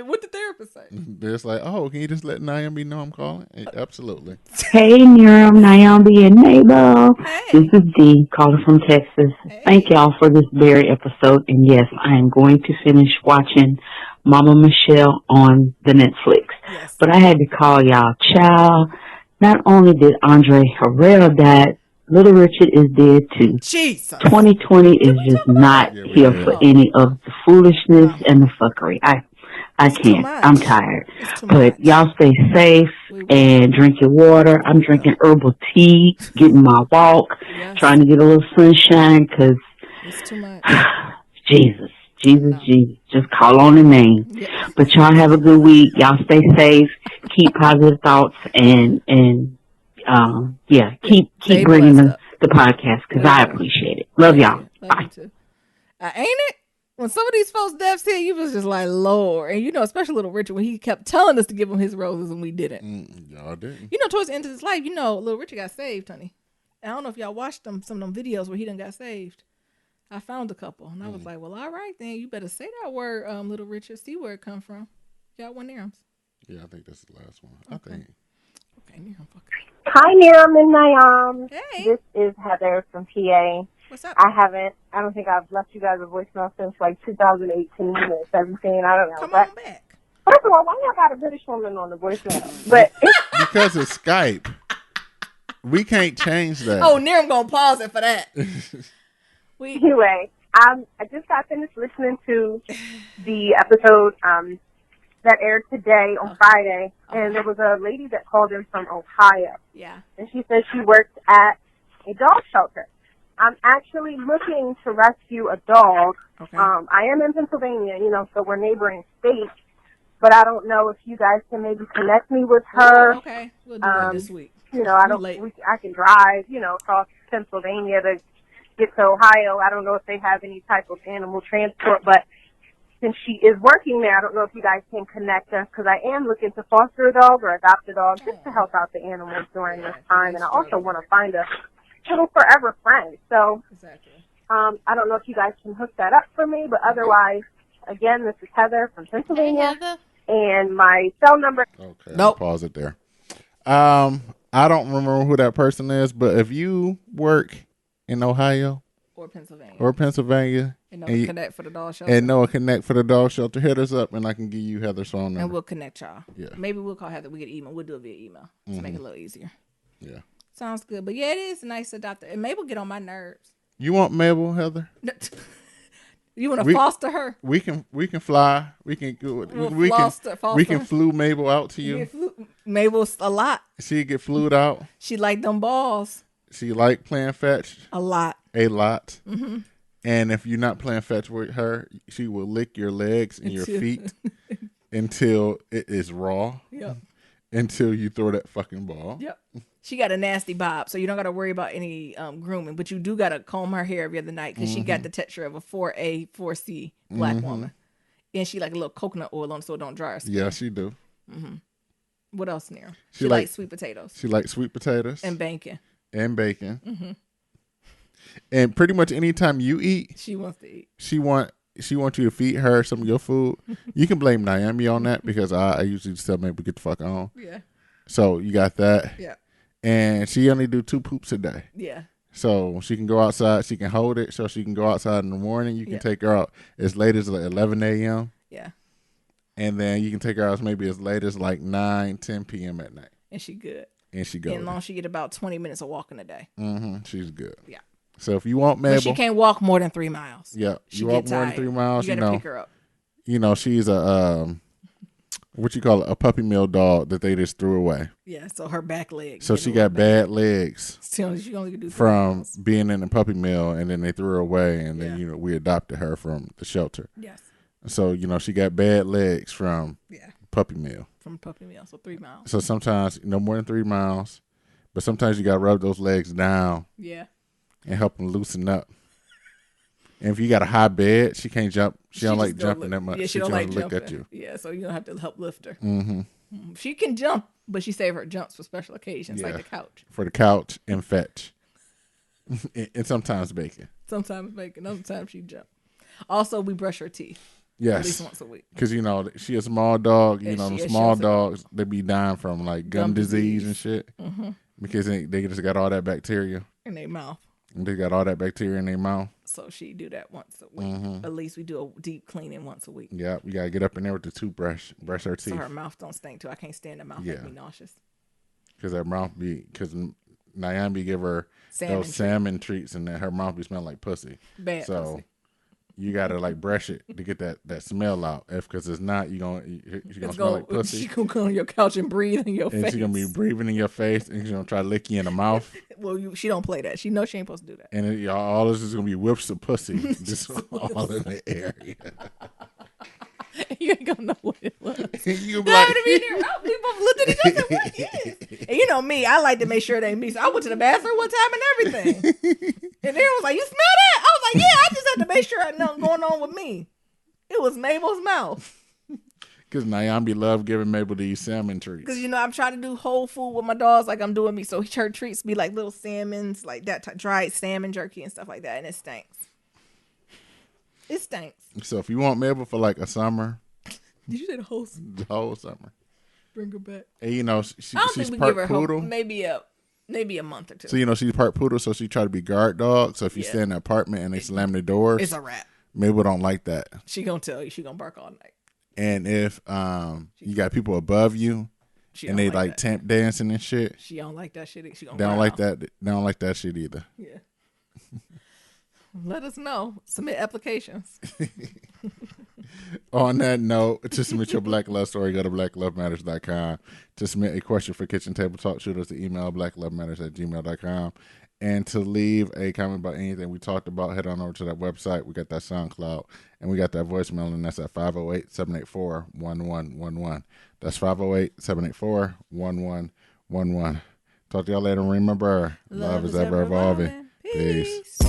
What did the therapist say? They're just like, oh, can you just let Nyambi know I'm calling? Absolutely. Hey, Miriam, Nyambi, and Mabel. Hey. This is Dee, caller from Texas. Hey. Thank y'all for this very episode. And yes, I am going to finish watching Mama Michelle on the Netflix. Yes. But I had to call y'all. Child, not only did Andre Herrera die, Little Richard is dead too. Jesus. 2020 is just not here for any of the foolishness and the fuckery. I can't. I'm tired. But y'all stay safe and drink your water. I'm drinking herbal tea, getting my walk, trying to get a little sunshine because it's too much. Jesus. Just call on the name. Yeah. But y'all have a good week. Y'all stay safe. Keep positive thoughts and keep bringing the podcast because I appreciate it. Love y'all. Bye. Ain't it? When some of these folks' deaths hit, you was just like, Lord. And you know, especially Little Richard, when he kept telling us to give him his roses and we didn't. Y'all didn't. You know, towards the end of his life, you know, Little Richard got saved, honey. I don't know if y'all watched some of them videos where he done got saved. I found a couple. And I was like, well, all right, then. You better say that word, Little Richard. See where it come from. Y'all want Nirams? Yeah, I think that's the last one. Okay. I think. Okay, Niram. Hi, Niram and Nyam. Hey. This is Heather from PA. What's up? I don't think I've left you guys a voicemail since like 2018 or 17. I don't know. Come on back. First of all, why y'all got a British woman on the voicemail? But because it's Skype. We can't change that. Oh, Niram gonna pause it for that. Anyway, I just got finished listening to the episode that aired today on Friday, and there was a lady that called in from Ohio. Yeah. And she said she worked at a dog shelter. I'm actually looking to rescue a dog. Okay. I am in Pennsylvania, so we're neighboring states, but I don't know if you guys can maybe connect me with her. Oh, okay. We'll do that this week. I can drive, across Pennsylvania to get to Ohio. I don't know if they have any type of animal transport, but since she is working there, I don't know if you guys can connect us because I am looking to foster a dog or adopt a dog just to help out the animals during this time. And I also want to find a little forever friend. So I don't know if you guys can hook that up for me, but otherwise, again, this is Heather from Pennsylvania. Hey, Heather. And my cell number. Okay, nope. Pause it there. I don't remember who that person is, but if you work in Ohio, Or Pennsylvania. And Noah Connect for the dog shelter. And Noah Connect for the dog shelter. Hit us up and I can give you Heather's phone number. And we'll connect y'all. Yeah. Maybe we'll call Heather. We get email. We'll do it via email to make it a little easier. Yeah. Sounds good. But yeah, it is nice to adopt her. And Mabel get on my nerves. You want Mabel, Heather? You want to foster her? We can fly. We can flew Mabel out to you. Mabel's a lot. She get flued out. She like them balls. She like playing fetch. A lot. Mm-hmm. And if you're not playing fetch with her, she will lick your legs and your feet until it is raw. Yep. Until you throw that fucking ball. Yep. She got a nasty bob, so you don't got to worry about any grooming, but you do got to comb her hair every other night because she got the texture of a 4A, 4C black woman. And she like a little coconut oil on so it don't dry her skin. Yeah, she do. Mm-hmm. What else, Nero? She likes sweet potatoes. She likes sweet potatoes. And bacon. Mm-hmm. And pretty much anytime you eat, she wants to eat. She wants you to feed her some of your food. You can blame Naomi on that because I usually just tell Mabel get the fuck on. Yeah. So you got that. Yeah. And she only do 2 poops a day. Yeah. So she can go outside. She can hold it. So she can go outside in the morning. You can take her out as late as like 11 a.m. Yeah. And then you can take her out maybe as late as like 9, 10 p.m. at night. And she good. And she goes. And long as she get about 20 minutes of walking a day. Mm-hmm. She's good. Yeah. So if you want Mabel. But she can't walk more than 3 miles. Yeah. You walk more than 3 miles. You gotta pick her up. You know, she's a, what you call it, a puppy mill dog that they just threw away. Yeah, so her back legs. So she got bad legs she only could do from being in the puppy mill, and then they threw her away, and then, we adopted her from the shelter. Yes. So, she got bad legs from puppy mill. From puppy mill, so 3 miles. So sometimes, no more than 3 miles, but sometimes you got to rub those legs down. Yeah. And help them loosen up. And if you got a high bed, she can't jump. She don't like jumping that much. Yeah, she don't like look jumping. at you. Yeah, so you don't have to help lift her. Mm-hmm. She can jump, but she save her jumps for special occasions, like the couch. For the couch and fetch. And sometimes bacon. Sometimes bacon. Other times she jump. Also, we brush her teeth. Yes. At least once a week. Because, she a small dog. The small dogs, they be dying from like gum disease and shit. Mm-hmm. Because they just got all that bacteria. In their mouth. And they got all that bacteria in their mouth. So she do that once a week. Mm-hmm. At least we do a deep cleaning once a week. Yeah, we got to get up in there with the toothbrush, brush her teeth. So her mouth don't stink too. I can't stand her mouth. Make me nauseous. Because her mouth because Naomi give her those salmon treats and then her mouth be smelling like pussy. Bad pussy. You gotta like brush it to get that smell out. Because it's not, you're gonna smell like pussy. She gonna come on your couch and breathe in your face. And she's gonna be breathing in your face and she's gonna try to lick you in the mouth. Well, she don't play that. She knows she ain't supposed to do that. And all this is gonna be whiffs of pussy just all in the area. You ain't gonna know what it was. You be like, we both looked at each other and what is? And me, I like to make sure it ain't me. So I went to the bathroom one time and everything. And Aaron was like, "You smell that?" I was like, "Yeah, I just had to make sure I nothing going on with me." It was Mabel's mouth. Because Naomi love giving Mabel these salmon treats. Because I'm trying to do whole food with my dogs like I'm doing me. So her treats be like little salmons, like that dried salmon jerky and stuff like that, and it stinks. It stinks. So if you want Mabel for like a summer. Did you say the whole summer? The whole summer. Bring her back. And she's think part poodle. Maybe a month or two. So she's part poodle, so she try to be guard dog. So if you stay in the apartment and they slam the doors, it's a wrap. Mabel don't like that. She gonna tell you. She gonna bark all night. And if you got people above you and they like tap dancing and shit, she don't like that shit. She gonna. They don't like that. They don't like that shit either. Yeah. Let us know. Submit applications. On that note, to submit your Black Love story, go to blacklovematters.com. To submit a question for Kitchen Table Talk, shoot us the email blacklovematters@gmail.com. And to leave a comment about anything we talked about, head on over to that website. We got that SoundCloud, and we got that voicemail, and that's at 508-784-1111. That's 508-784-1111. Talk to y'all later. Remember, love is ever evolving. Peace.